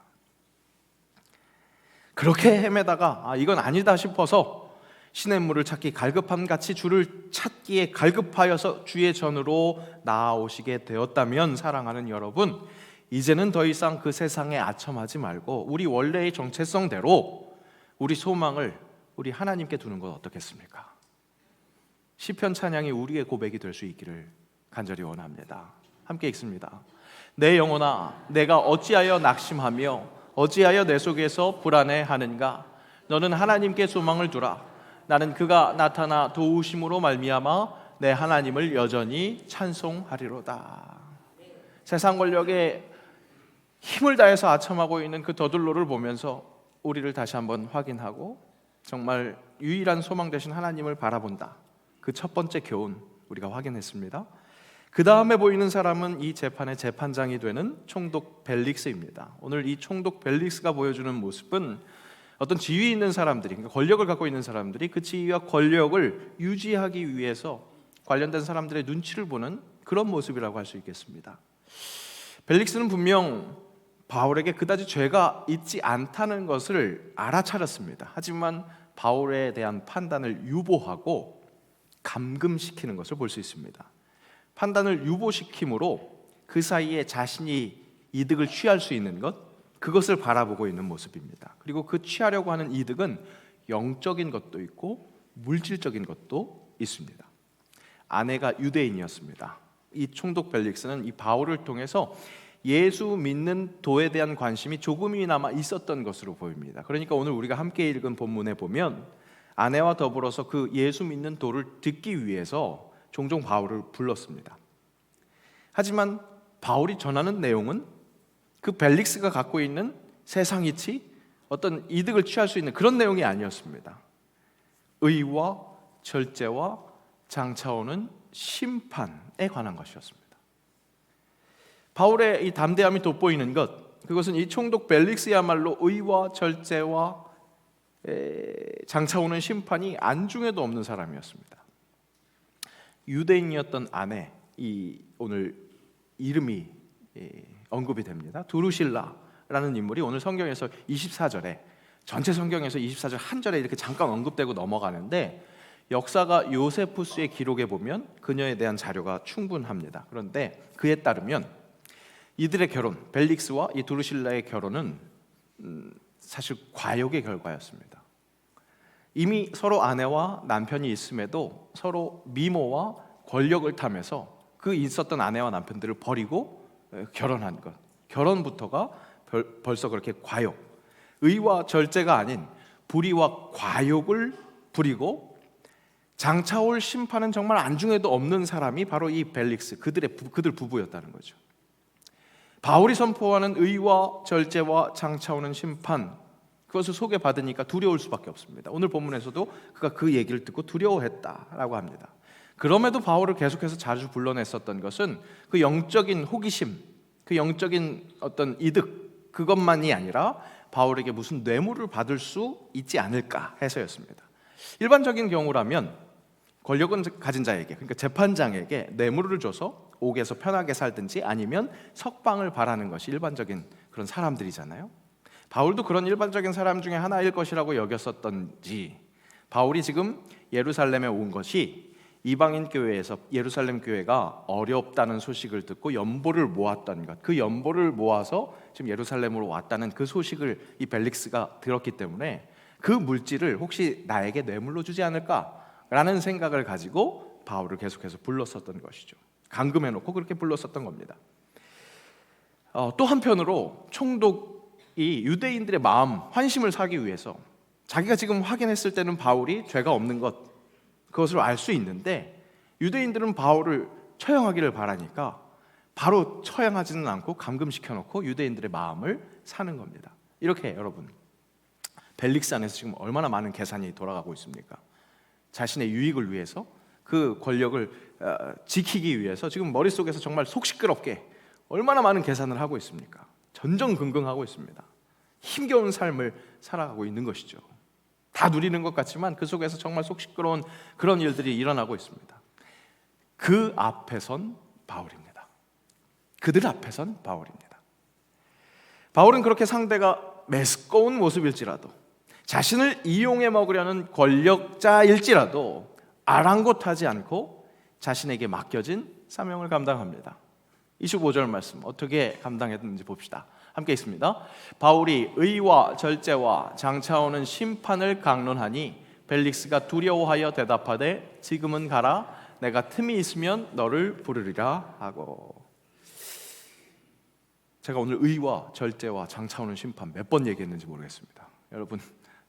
그렇게 헤매다가 이건 아니다 싶어서 시냇물을 찾기 갈급함같이 주를 찾기에 갈급하여서 주의 전으로 나아오시게 되었다면 사랑하는 여러분, 이제는 더 이상 그 세상에 아첨하지 말고 우리 원래의 정체성대로 우리 소망을 우리 하나님께 두는 것 어떻겠습니까? 시편 찬양이 우리의 고백이 될 수 있기를 간절히 원합니다. 함께 읽습니다. 내 영혼아, 내가 어찌하여 낙심하며 어찌하여 내 속에서 불안해하는가? 너는 하나님께 소망을 두라. 나는 그가 나타나 도우심으로 말미암아 내 하나님을 여전히 찬송하리로다. 세상 권력에 힘을 다해서 아첨하고 있는 그 더들로를 보면서 우리를 다시 한번 확인하고 정말 유일한 소망 되신 하나님을 바라본다. 그 첫 번째 교훈 우리가 확인했습니다. 그 다음에 보이는 사람은 이 재판의 재판장이 되는 총독 벨릭스입니다. 오늘 이 총독 벨릭스가 보여주는 모습은 어떤 지위 있는 사람들이, 그러니까 권력을 갖고 있는 사람들이 그 지위와 권력을 유지하기 위해서 관련된 사람들의 눈치를 보는 그런 모습이라고 할 수 있겠습니다. 벨릭스는 분명 바울에게 그다지 죄가 있지 않다는 것을 알아차렸습니다. 하지만 바울에 대한 판단을 유보하고 감금시키는 것을 볼 수 있습니다. 판단을 유보시킴으로 그 사이에 자신이 이득을 취할 수 있는 것, 그것을 바라보고 있는 모습입니다. 그리고 그 취하려고 하는 이득은 영적인 것도 있고 물질적인 것도 있습니다. 아내가 유대인이었습니다. 이 총독 벨릭스는 이 바울을 통해서 예수 믿는 도에 대한 관심이 조금이나마 있었던 것으로 보입니다. 그러니까 오늘 우리가 함께 읽은 본문에 보면 아내와 더불어서 그 예수 믿는 도를 듣기 위해서 종종 바울을 불렀습니다. 하지만 바울이 전하는 내용은 그 벨릭스가 갖고 있는 세상 이치, 어떤 이득을 취할 수 있는 그런 내용이 아니었습니다. 의와 절제와 장차오는 심판에 관한 것이었습니다. 바울의 이 담대함이 돋보이는 것, 그것은 이 총독 벨릭스야말로 의와 절제와 장차오는 심판이 안중에도 없는 사람이었습니다. 유대인이었던 아내, 이 오늘 이름이 언급이 됩니다. 두루실라라는 인물이 오늘 성경에서 24절에, 전체 성경에서 24절 한 절에 이렇게 잠깐 언급되고 넘어가는데 역사가 요세푸스의 기록에 보면 그녀에 대한 자료가 충분합니다. 그런데 그에 따르면 이들의 결혼, 벨릭스와 이 두루실라의 결혼은 사실 과욕의 결과였습니다. 이미 서로 아내와 남편이 있음에도 서로 미모와 권력을 탐해서 그 있었던 아내와 남편들을 버리고 결혼한 것, 결혼부터가 벌써 그렇게 과욕, 의와 절제가 아닌 불의와 과욕을 부리고 장차올 심판은 정말 안중에도 없는 사람이 바로 이 벨릭스, 그들 부부였다는 거죠. 바울이 선포하는 의와 절제와 장차오는 심판, 그것을 소개받으니까 두려울 수밖에 없습니다. 오늘 본문에서도 그가 그 얘기를 듣고 두려워했다라고 합니다. 그럼에도 바울을 계속해서 자주 불러냈었던 것은 그 영적인 호기심, 그 영적인 어떤 이득, 그것만이 아니라 바울에게 무슨 뇌물을 받을 수 있지 않을까 해서였습니다. 일반적인 경우라면 권력은 가진 자에게, 그러니까 재판장에게 뇌물을 줘서 옥에서 편하게 살든지 아니면 석방을 바라는 것이 일반적인 그런 사람들이잖아요. 바울도 그런 일반적인 사람 중에 하나일 것이라고 여겼었던지, 바울이 지금 예루살렘에 온 것이 이방인 교회에서 예루살렘 교회가 어렵다는 소식을 듣고 연보를 모았던 것, 그 연보를 모아서 지금 예루살렘으로 왔다는 그 소식을 이 벨릭스가 들었기 때문에 그 물질을 혹시 나에게 뇌물로 주지 않을까라는 생각을 가지고 바울을 계속해서 불렀었던 것이죠. 감금해놓고 그렇게 불렀었던 겁니다. 또 한편으로 총독이 유대인들의 마음, 환심을 사기 위해서 자기가 지금 확인했을 때는 바울이 죄가 없는 것, 그것을 알 수 있는데 유대인들은 바울을 처형하기를 바라니까 바로 처형하지는 않고 감금시켜놓고 유대인들의 마음을 사는 겁니다. 이렇게 여러분, 벨릭스 안에서 지금 얼마나 많은 계산이 돌아가고 있습니까? 자신의 유익을 위해서, 그 권력을 지키기 위해서 지금 머릿속에서 정말 속 시끄럽게 얼마나 많은 계산을 하고 있습니까? 전전긍긍하고 있습니다. 힘겨운 삶을 살아가고 있는 것이죠. 다 누리는 것 같지만 그 속에서 정말 속 시끄러운 그런 일들이 일어나고 있습니다. 그 앞에선 바울입니다. 그들 앞에선 바울입니다. 바울은 그렇게 상대가 매스꺼운 모습일지라도, 자신을 이용해 먹으려는 권력자일지라도 아랑곳하지 않고 자신에게 맡겨진 사명을 감당합니다. 25절 말씀 어떻게 감당했는지 봅시다. 함께 있습니다. 바울이 의와 절제와 장차오는 심판을 강론하니 벨릭스가 두려워하여 대답하되 지금은 가라, 내가 틈이 있으면 너를 부르리라 하고. 제가 오늘 의와 절제와 장차오는 심판 몇 번 얘기했는지 모르겠습니다. 여러분,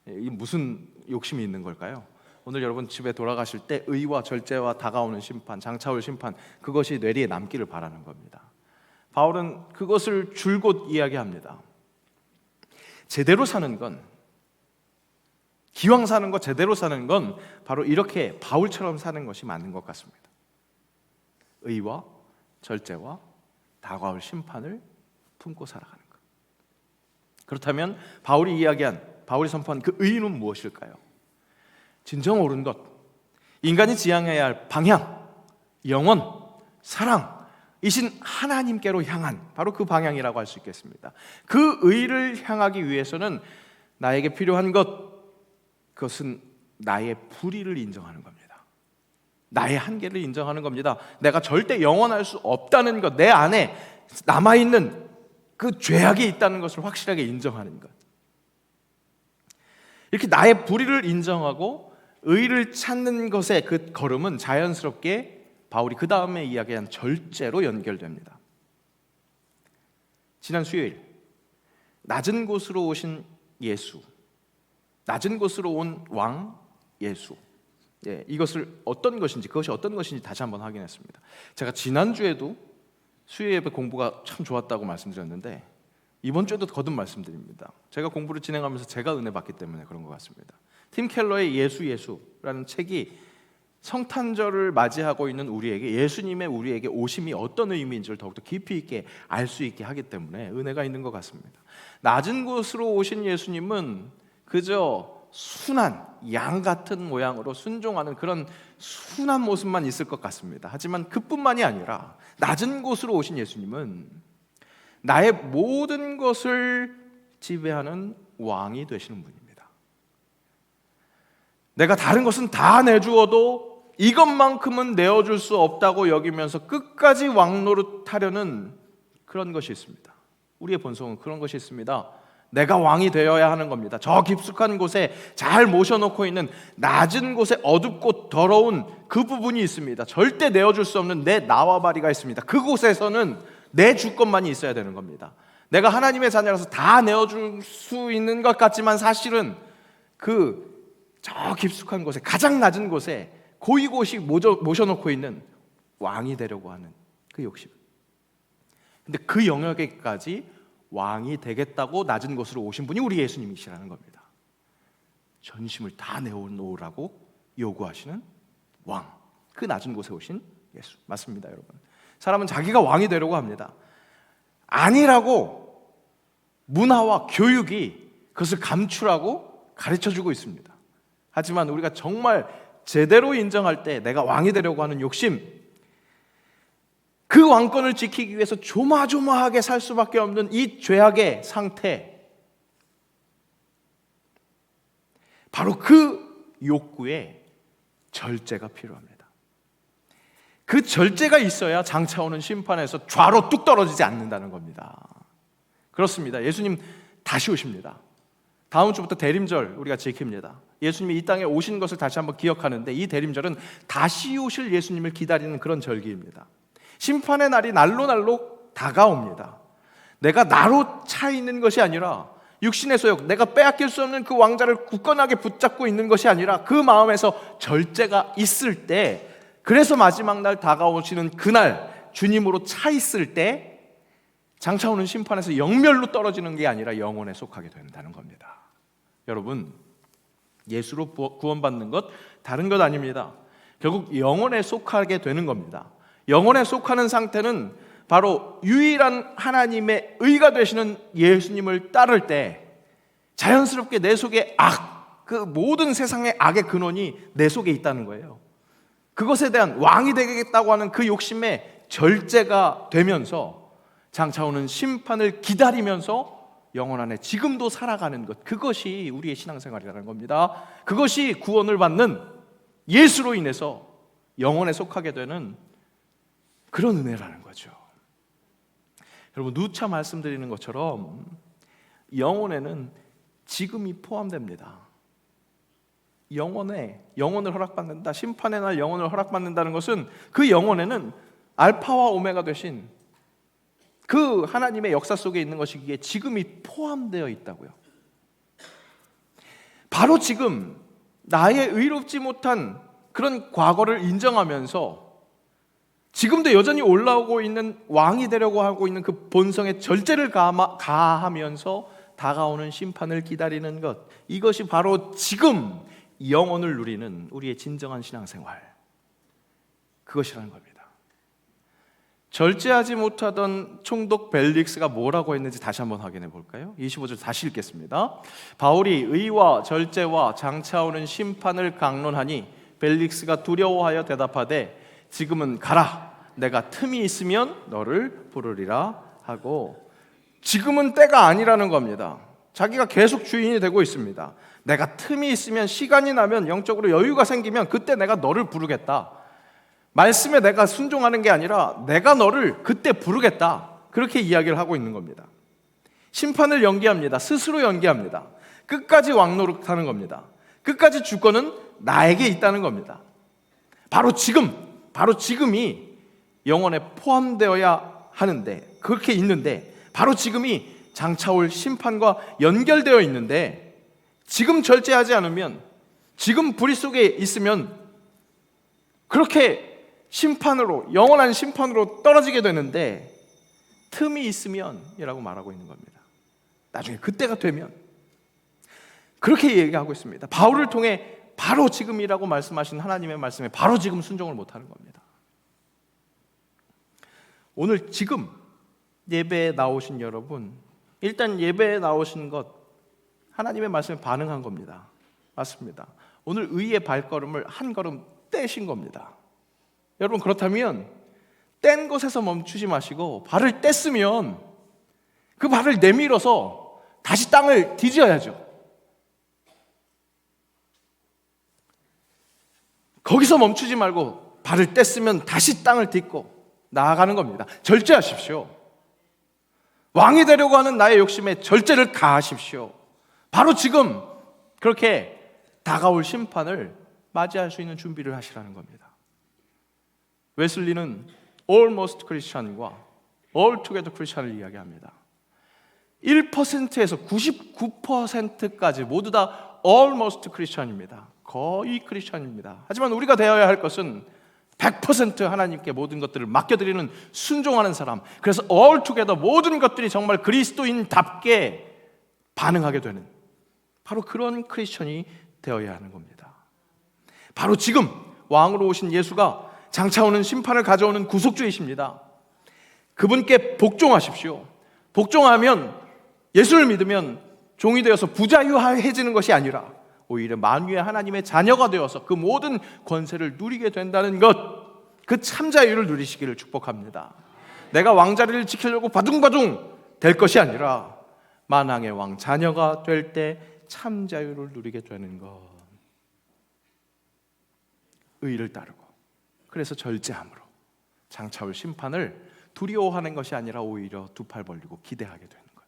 이 무슨 욕심이 있는 걸까요? 오늘 여러분 집에 돌아가실 때 의와 절제와 다가오는 심판, 장차올 심판, 그것이 뇌리에 남기를 바라는 겁니다. 바울은 그것을 줄곧 이야기합니다. 제대로 사는 건, 기왕 사는 것, 제대로 사는 건 바로 이렇게 바울처럼 사는 것이 맞는 것 같습니다. 의와 절제와 다가올 심판을 품고 살아가는 것. 그렇다면 바울이 이야기한, 바울이 선포한 그 의는 무엇일까요? 진정 옳은 것, 인간이 지향해야 할 방향, 영원, 사랑 이신 하나님께로 향한 바로 그 방향이라고 할 수 있겠습니다. 그 의를 향하기 위해서는 나에게 필요한 것, 그것은 나의 불의를 인정하는 겁니다. 나의 한계를 인정하는 겁니다. 내가 절대 영원할 수 없다는 것, 내 안에 남아있는 그 죄악이 있다는 것을 확실하게 인정하는 것. 이렇게 나의 불의를 인정하고 의를 찾는 것의 그 걸음은 자연스럽게 바울이 그 다음에 이야기한 절제로 연결됩니다. 지난 수요일 낮은 곳으로 오신 예수, 낮은 곳으로 온 왕 예수, 이것을 어떤 것인지, 그것이 어떤 것인지 다시 한번 확인했습니다. 제가 지난주에도 수요 예배 공부가 참 좋았다고 말씀드렸는데 이번 주에도 거듭 말씀드립니다. 제가 공부를 진행하면서 제가 은혜 받기 때문에 그런 것 같습니다. 팀 켈러의 예수라는 책이 성탄절을 맞이하고 있는 우리에게, 예수님의 우리에게 오심이 어떤 의미인지를 더욱더 깊이 있게 알 수 있게 하기 때문에 은혜가 있는 것 같습니다. 낮은 곳으로 오신 예수님은 그저 순한 양 같은 모양으로 순종하는 그런 순한 모습만 있을 것 같습니다. 하지만 그뿐만이 아니라 낮은 곳으로 오신 예수님은 나의 모든 것을 지배하는 왕이 되시는 분입니다. 내가 다른 것은 다 내주어도 이것만큼은 내어줄 수 없다고 여기면서 끝까지 왕 노릇하려는 그런 것이 있습니다. 우리의 본성은 그런 것이 있습니다. 내가 왕이 되어야 하는 겁니다. 저 깊숙한 곳에 잘 모셔놓고 있는 낮은 곳에 어둡고 더러운 그 부분이 있습니다. 절대 내어줄 수 없는 내 나와바리가 있습니다. 그곳에서는 내 주권만이 있어야 되는 겁니다. 내가 하나님의 자녀라서 다 내어줄 수 있는 것 같지만 사실은 저 깊숙한 곳에, 가장 낮은 곳에 고이고이 모셔놓고 있는 왕이 되려고 하는 그 욕심. 근데 그 영역에까지 왕이 되겠다고 낮은 곳으로 오신 분이 우리 예수님이시라는 겁니다. 전심을 다 내어놓으라고 요구하시는 왕, 그 낮은 곳에 오신 예수. 맞습니다, 여러분. 사람은 자기가 왕이 되려고 합니다. 아니라고 문화와 교육이 그것을 감추라고 가르쳐주고 있습니다. 하지만 우리가 정말 제대로 인정할 때 내가 왕이 되려고 하는 욕심, 그 왕권을 지키기 위해서 조마조마하게 살 수밖에 없는 이 죄악의 상태, 바로 그 욕구에 절제가 필요합니다. 그 절제가 있어야 장차오는 심판에서 좌로 뚝 떨어지지 않는다는 겁니다. 그렇습니다. 예수님 다시 오십니다. 다음 주부터 대림절 우리가 지킵니다. 예수님이 이 땅에 오신 것을 다시 한번 기억하는데, 이 대림절은 다시 오실 예수님을 기다리는 그런 절기입니다. 심판의 날이 날로 다가옵니다. 내가 나로 차 있는 것이 아니라, 육신의 소욕, 내가 빼앗길 수 없는 그 왕자를 굳건하게 붙잡고 있는 것이 아니라 그 마음에서 절제가 있을 때, 그래서 마지막 날 다가오시는 그날 주님으로 차 있을 때 장차오는 심판에서 영멸로 떨어지는 게 아니라 영혼에 속하게 된다는 겁니다. 여러분, 예수로 구원받는 것 다른 것 아닙니다. 결국 영혼에 속하게 되는 겁니다. 영혼에 속하는 상태는 바로 유일한 하나님의 의가 되시는 예수님을 따를 때 자연스럽게 내 속에 그 모든 세상의 악의 근원이 내 속에 있다는 거예요. 그것에 대한 왕이 되겠다고 하는 그 욕심에 절제가 되면서 장차오는 심판을 기다리면서 영혼 안에 지금도 살아가는 것, 그것이 우리의 신앙생활이라는 겁니다. 그것이 구원을 받는, 예수로 인해서 영혼에 속하게 되는 그런 은혜라는 거죠. 여러분, 누차 말씀드리는 것처럼 영혼에는 지금이 포함됩니다. 영혼을 허락받는다, 심판의 날 영혼을 허락받는다는 것은 그 영혼에는 알파와 오메가 되신 그 하나님의 역사 속에 있는 것이기에 지금이 포함되어 있다고요. 바로 지금 나의 의롭지 못한 그런 과거를 인정하면서 지금도 여전히 올라오고 있는 왕이 되려고 하고 있는 그 본성의 절제를 가하면서 다가오는 심판을 기다리는 것, 이것이 바로 지금 영혼을 누리는 우리의 진정한 신앙생활, 그것이라는 겁니다. 절제하지 못하던 총독 벨릭스가 뭐라고 했는지 다시 한번 확인해 볼까요? 25절 다시 읽겠습니다. 바울이 의와 절제와 장차오는 심판을 강론하니 벨릭스가 두려워하여 대답하되 지금은 가라, 내가 틈이 있으면 너를 부르리라 하고, 지금은 때가 아니라는 겁니다. 자기가 계속 주인이 되고 있습니다. 내가 틈이 있으면, 시간이 나면, 영적으로 여유가 생기면 그때 내가 너를 부르겠다. 말씀에 내가 순종하는 게 아니라 내가 너를 그때 부르겠다. 그렇게 이야기를 하고 있는 겁니다. 심판을 연기합니다. 스스로 연기합니다. 끝까지 왕노릇하는 겁니다. 끝까지 주권은 나에게 있다는 겁니다. 바로 지금이 영혼에 포함되어야 하는데, 그렇게 있는데, 바로 지금이 장차올 심판과 연결되어 있는데, 지금 절제하지 않으면, 지금 불의 속에 있으면 그렇게 심판으로, 영원한 심판으로 떨어지게 되는데, 틈이 있으면 이라고 말하고 있는 겁니다. 나중에 그때가 되면, 그렇게 얘기하고 있습니다. 바울을 통해 바로 지금이라고 말씀하신 하나님의 말씀에 바로 지금 순종을 못하는 겁니다. 오늘 지금 예배에 나오신 여러분, 일단 예배에 나오신 것, 하나님의 말씀에 반응한 겁니다. 맞습니다. 오늘 의의 발걸음을 한 걸음 떼신 겁니다. 여러분, 그렇다면 뗀 곳에서 멈추지 마시고 발을 뗐으면 그 발을 내밀어서 다시 땅을 뒤져야죠. 거기서 멈추지 말고 발을 뗐으면 다시 땅을 딛고 나아가는 겁니다. 절제하십시오. 왕이 되려고 하는 나의 욕심에 절제를 가하십시오. 바로 지금 그렇게 다가올 심판을 맞이할 수 있는 준비를 하시라는 겁니다. 웨슬리는 almost Christian과 altogether Christian을 이야기합니다. 1%에서 99%까지 모두 다 almost Christian입니다. 거의 크리스천입니다. 하지만 우리가 되어야 할 것은 100% 하나님께 모든 것들을 맡겨드리는, 순종하는 사람. 그래서 altogether 모든 것들이 정말 그리스도인답게 반응하게 되는, 바로 그런 크리스천이 되어야 하는 겁니다. 바로 지금 왕으로 오신 예수가 장차오는 심판을 가져오는 구속주이십니다. 그분께 복종하십시오. 복종하면, 예수를 믿으면 종이 되어서 부자유해지는 것이 아니라 오히려 만유의 하나님의 자녀가 되어서 그 모든 권세를 누리게 된다는 것, 그 참자유를 누리시기를 축복합니다. 내가 왕자리를 지키려고 바둥바둥 될 것이 아니라 만왕의 왕 자녀가 될 때 참자유를 누리게 되는 것, 의를 따르고, 그래서 절제함으로 장차올 심판을 두려워하는 것이 아니라 오히려 두 팔 벌리고 기대하게 되는 것,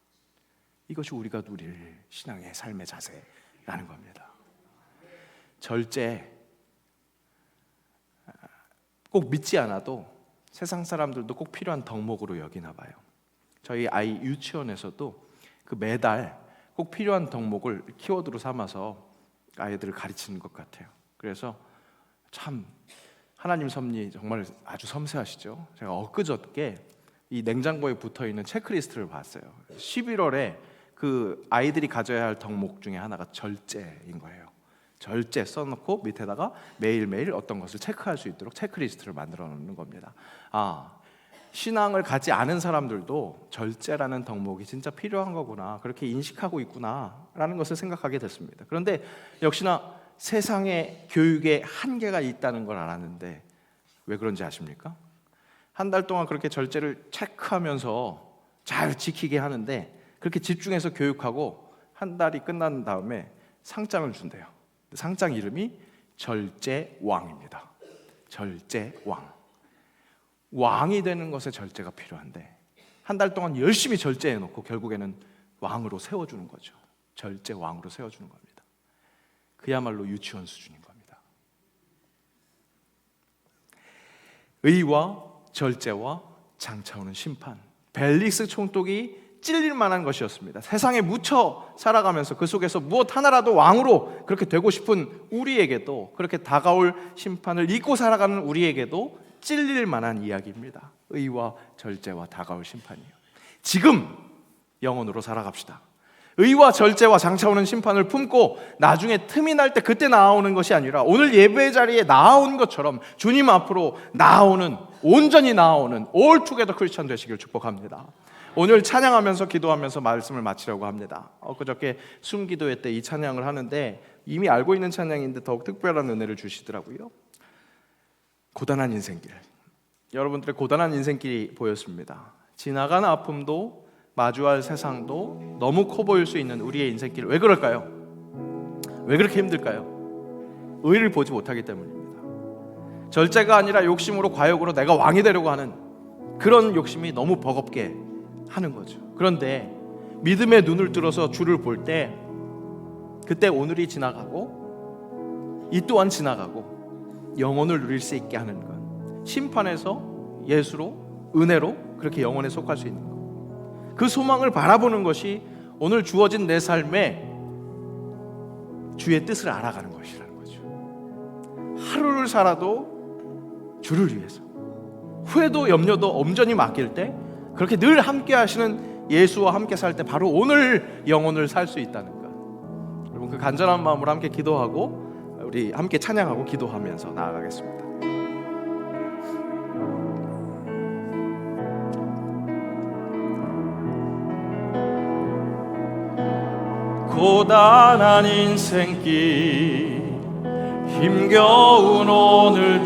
이것이 우리가 누릴 신앙의 삶의 자세라는 겁니다. 절제, 꼭 믿지 않아도 세상 사람들도 꼭 필요한 덕목으로 여기나 봐요. 저희 아이 유치원에서도 그 매달 꼭 필요한 덕목을 키워드로 삼아서 아이들을 가르치는 것 같아요. 그래서 참 하나님 섭리 정말 아주 섬세하시죠. 제가 엊그저께 이 냉장고에 붙어있는 체크리스트를 봤어요. 11월에 그 아이들이 가져야 할 덕목 중에 하나가 절제인 거예요. 절제 써놓고 밑에다가 매일매일 어떤 것을 체크할 수 있도록 체크리스트를 만들어 놓는 겁니다. 신앙을 갖지 않은 사람들도 절제라는 덕목이 진짜 필요한 거구나, 그렇게 인식하고 있구나 라는 것을 생각하게 됐습니다. 그런데 역시나 세상의 교육에 한계가 있다는 걸 알았는데, 왜 그런지 아십니까? 한 달 동안 그렇게 절제를 체크하면서 잘 지키게 하는데, 그렇게 집중해서 교육하고 한 달이 끝난 다음에 상장을 준대요. 상장 이름이 절제왕입니다. 절제왕. 왕이 되는 것에 절제가 필요한데 한 달 동안 열심히 절제해놓고 결국에는 왕으로 세워주는 거죠. 절제왕으로 세워주는 겁니다. 그야말로 유치원 수준인 겁니다. 의와 절제와 장차오는 심판, 벨릭스 총독이 찔릴 만한 것이었습니다. 세상에 묻혀 살아가면서 그 속에서 무엇 하나라도 왕으로 그렇게 되고 싶은 우리에게도, 그렇게 다가올 심판을 잊고 살아가는 우리에게도 찔릴 만한 이야기입니다. 의와 절제와 다가올 심판이요. 지금 영혼으로 살아갑시다. 의와 절제와 장차오는 심판을 품고 나중에 틈이 날 때 그때 나아오는 것이 아니라 오늘 예배 자리에 나아온 것처럼 주님 앞으로 나아오는, 온전히 나아오는 올 투게더 크리스천 되시길 축복합니다. 오늘 찬양하면서 기도하면서 말씀을 마치려고 합니다. 그저께 숨기도회 때 이 찬양을 하는데 이미 알고 있는 찬양인데 더욱 특별한 은혜를 주시더라고요. 고단한 인생길. 여러분들의 고단한 인생길이 보였습니다. 지나간 아픔도 마주할 세상도 너무 커 보일 수 있는 우리의 인생길. 왜 그럴까요? 왜 그렇게 힘들까요? 의를 보지 못하기 때문입니다. 절제가 아니라 욕심으로 과욕으로 내가 왕이 되려고 하는 그런 욕심이 너무 버겁게 하는 거죠. 그런데 믿음의 눈을 들어서 주를 볼 때 그때 오늘이 지나가고 이 또한 지나가고 영혼을 누릴 수 있게 하는 것, 심판에서 예수로, 은혜로 그렇게 영혼에 속할 수 있는 것, 그 소망을 바라보는 것이 오늘 주어진 내 삶에 주의 뜻을 알아가는 것이라는 거죠. 하루를 살아도 주를 위해서, 후회도 염려도 엄전히 맡길 때 그렇게 늘 함께 하시는 예수와 함께 살 때 바로 오늘 영혼을 살 수 있다는 것. 여러분, 그 간절한 마음으로 함께 기도하고 우리 함께 찬양하고 기도하면서 나아가겠습니다. 고단한 인생길 힘겨운 오늘도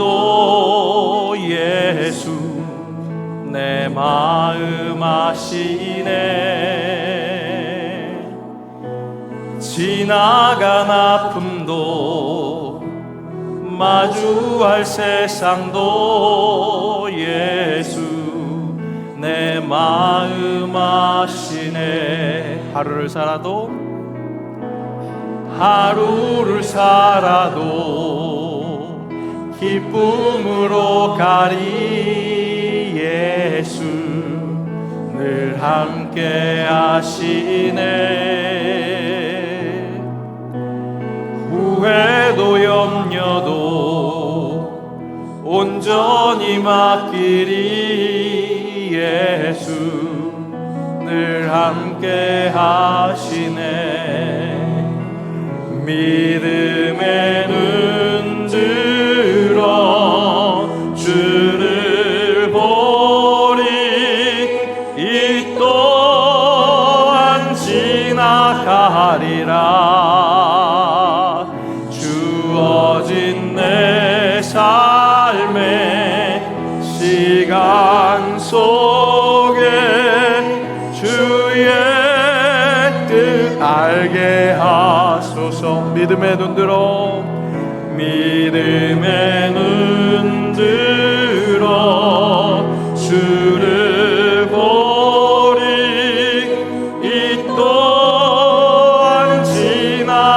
예수 내 마음 아시네. 지나간 아픔도 마주할 세상도 예수 내 마음 아시네. 하루를 살아도 기쁨으로 가리. 예수 늘 함께 하시네. 후회도 염려도 온전히 맡기리. 예수 늘 함께 하시네. 믿음의 눈 들어 주를 보리. 이 또한 지나가리라. 주어진 내 삶의 시간 속에 주의 뜻 알게 하소서. 믿음의 눈 들어 주를 보리. 이 또한 지나가리라.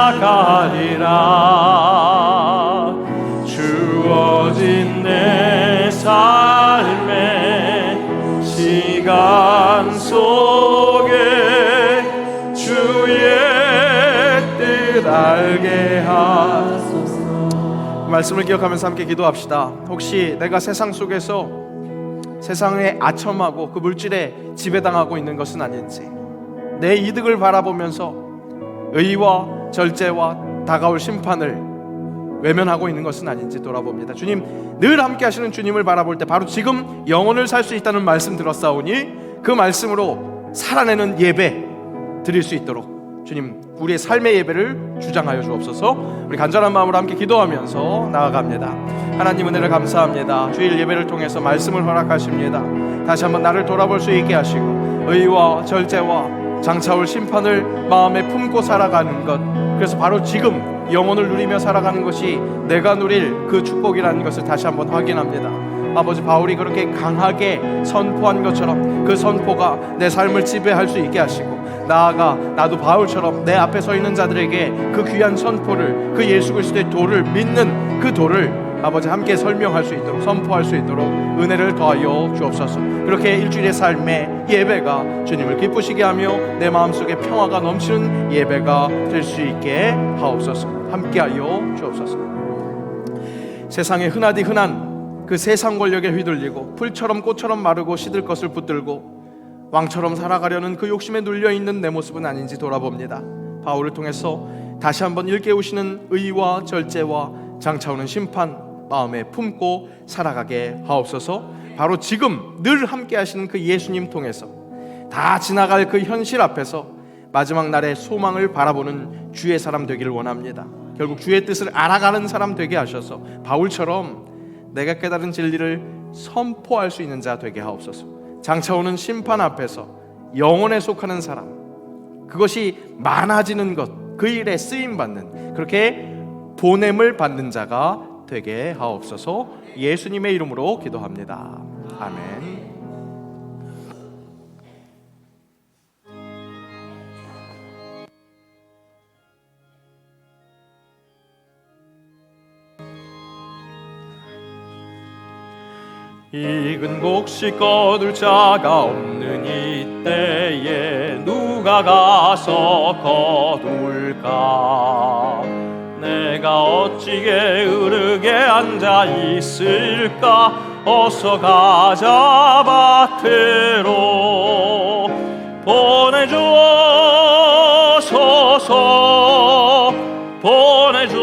주어진 내 삶의 시간 속에 주의 뜻 알게 하소서. 말씀을 기억하면서 함께 기도합시다. 혹시 내가 세상 속에서 세상에 아첨하고 그 물질에 지배당하고 있는 것은 아닌지, 내 이득을 바라보면서 의와 절제와 다가올 심판을 외면하고 있는 것은 아닌지 돌아봅니다. 주님, 늘 함께 하시는 주님을 바라볼 때 바로 지금 영혼을 살 수 있다는 말씀 들었사오니 그 말씀으로 살아내는 예배 드릴 수 있도록 주님, 우리의 삶의 예배를 주장하여 주옵소서. 우리 간절한 마음으로 함께 기도하면서 나아갑니다. 하나님 은혜를 감사합니다. 주일 예배를 통해서 말씀을 허락하십니다. 다시 한번 나를 돌아볼 수 있게 하시고 의와 절제와 장차올 심판을 마음에 품고 살아가는 것, 그래서 바로 지금 영혼을 누리며 살아가는 것이 내가 누릴 그 축복이라는 것을 다시 한번 확인합니다. 아버지, 바울이 그렇게 강하게 선포한 것처럼 그 선포가 내 삶을 지배할 수 있게 하시고 나아가 나도 바울처럼 내 앞에 서 있는 자들에게 그 귀한 선포를, 그 예수 그리스도의 도를 믿는 그 도를 아버지 함께 설명할 수 있도록, 선포할 수 있도록 은혜를 더하여 주옵소서. 그렇게 일주일의 삶의 예배가 주님을 기쁘시게 하며 내 마음속에 평화가 넘치는 예배가 될 수 있게 하옵소서. 함께하여 주옵소서. 세상에 흔하디 흔한 그 세상 권력에 휘둘리고 풀처럼 꽃처럼 마르고 시들 것을 붙들고 왕처럼 살아가려는 그 욕심에 눌려있는 내 모습은 아닌지 돌아봅니다. 바울을 통해서 다시 한번 일깨우시는 의와 절제와 장차오는 심판 마음에 품고 살아가게 하옵소서. 바로 지금 늘 함께 하시는 그 예수님 통해서 다 지나갈 그 현실 앞에서 마지막 날의 소망을 바라보는 주의 사람 되기를 원합니다. 결국 주의 뜻을 알아가는 사람 되게 하셔서 바울처럼 내가 깨달은 진리를 선포할 수 있는 자 되게 하옵소서. 장차오는 심판 앞에서 영혼에 속하는 사람, 그것이 많아지는 것, 그 일에 쓰임받는, 그렇게 보냄을 받는 자가 되게 하옵소서. 예수님의 이름으로 기도합니다. 아멘. 익은 곡식 거둘 자가 없는 이때에 누가 가서 거둘까? 내가 어찌 게으르게 앉아 있을까? 어서 가자 밭으로 보내주소서, 보내주소서.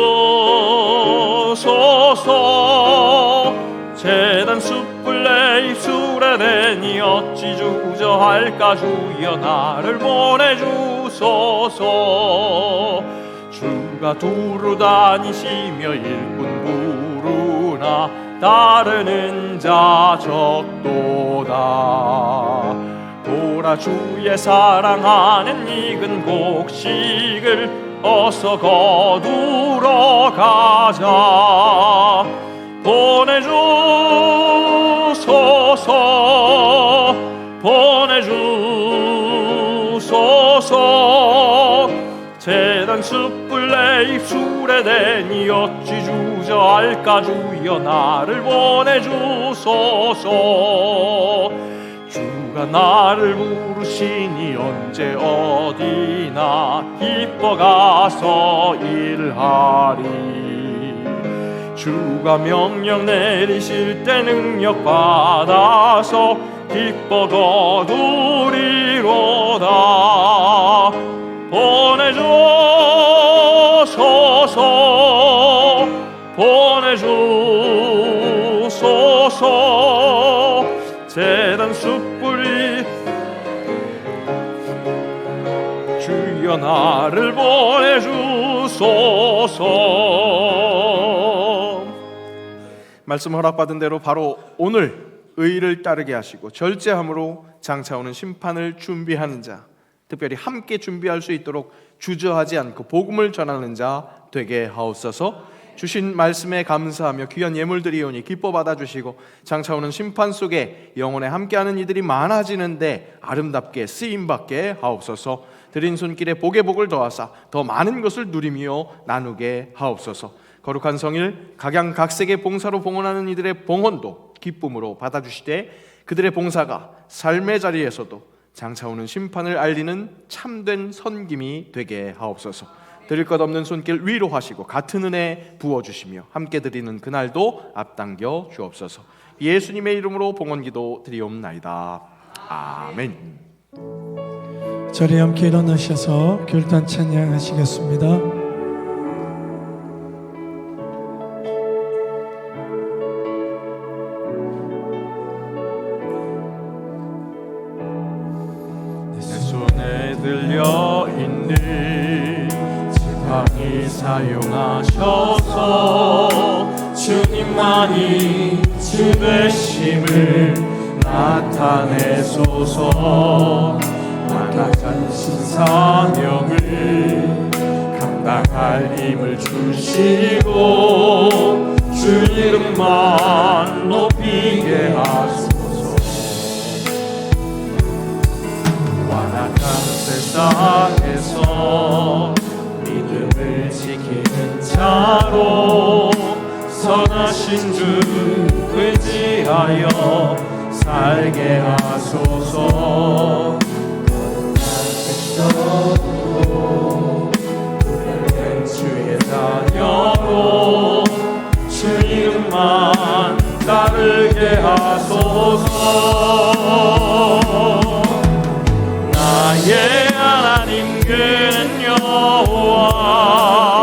재단 숯불 내 입술에 대니 어찌 주저할까? 주여 나를 보내주소서. 주가 두루 다니시며 일꾼 부르나 따르는 자 적도다. 보라 주의 사랑하는 익은 곡식을 어서 거두러 가자. 보내주소서, 보내주소서. 재단 숯불 내 입술에 대니 어찌 주저할까? 주여 나를 보내주소서. 주가 나를 부르시니 언제 어디나 기뻐 가서 일하리. 주가 명령 내리실 때 능력 받아서 기뻐 거두리로다. 보내주소서, 보내주소서. 재단 숯불이 주여 나를 보내주소서. 말씀 허락받은 대로 바로 오늘 의를 따르게 하시고 절제함으로 장차오는 심판을 준비하는 자, 특별히 함께 준비할 수 있도록 주저하지 않고 복음을 전하는 자 되게 하옵소서. 주신 말씀에 감사하며 귀한 예물 드리오니 기뻐 받아주시고 장차오는 심판 속에 영혼에 함께하는 이들이 많아지는데 아름답게 쓰임받게 하옵소서. 드린 손길에 복의 복을 더하사 더 많은 것을 누리며 나누게 하옵소서. 거룩한 성일 각양각색의 봉사로 봉헌하는 이들의 봉헌도 기쁨으로 받아주시되 그들의 봉사가 삶의 자리에서도 장차오는 심판을 알리는 참된 선김이 되게 하옵소서. 드릴 것 없는 손길 위로하시고 같은 은혜 부어주시며 함께 드리는 그날도 앞당겨 주옵소서. 예수님의 이름으로 봉헌기도 드리옵나이다. 아멘. 자리에 함께 일어나셔서 결단 찬양하시겠습니다. 내 손에 들려 있는 지팡이 사용하셔서 주님만이 주 되심을 나타내소서. 완악한 신사명을 감당할 힘을 주시고 주 이름만 높이게 하소서. 완악한 세상에서 믿음을 지키는 자로 선하신 주 의지하여 살게 하소서. 거룩한 주의 자녀로 주 이름만 따르게 하소서. 나의 하나님 그는 여호와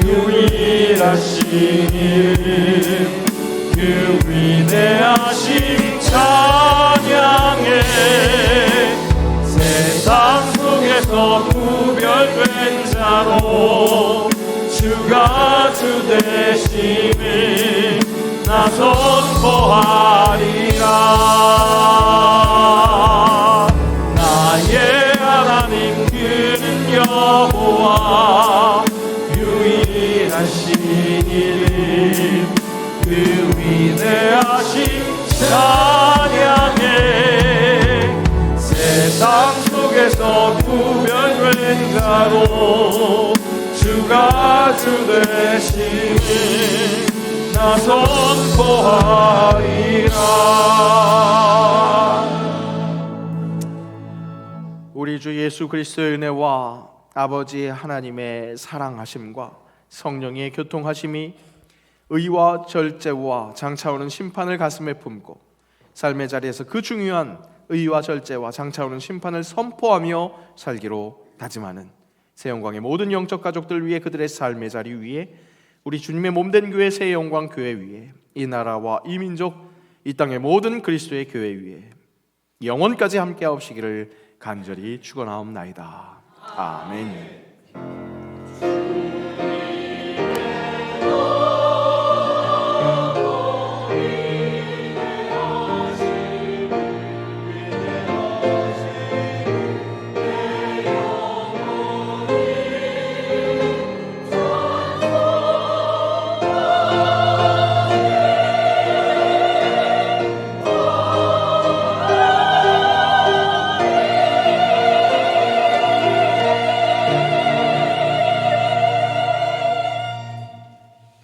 유일하신 이름 그 위대하신 찬양해. 세상 속에서 구별된 자로 주가 주 되심을 나 선포하리라. 나의 하나님 그는 여호와 유일하신 이름 그 위대하신 찬양해. 세상 속에서 구별된 자로 주가 주 되심을 나 선포하리라. 우리 주 예수 그리스도의 은혜와 아버지 하나님의 사랑하심과 성령의 교통하심이 의와 절제와 장차오는 심판을 가슴에 품고 삶의 자리에서 그 중요한 의와 절제와 장차오는 심판을 선포하며 살기로 다짐하는 새영광의 모든 영적 가족들 위해, 그들의 삶의 자리 위에, 우리 주님의 몸된 교회 새영광 교회 위에, 이 나라와 이 민족, 이 땅의 모든 그리스도의 교회 위에 영원까지 함께하옵시기를 간절히 축원하옵나이다. 아멘.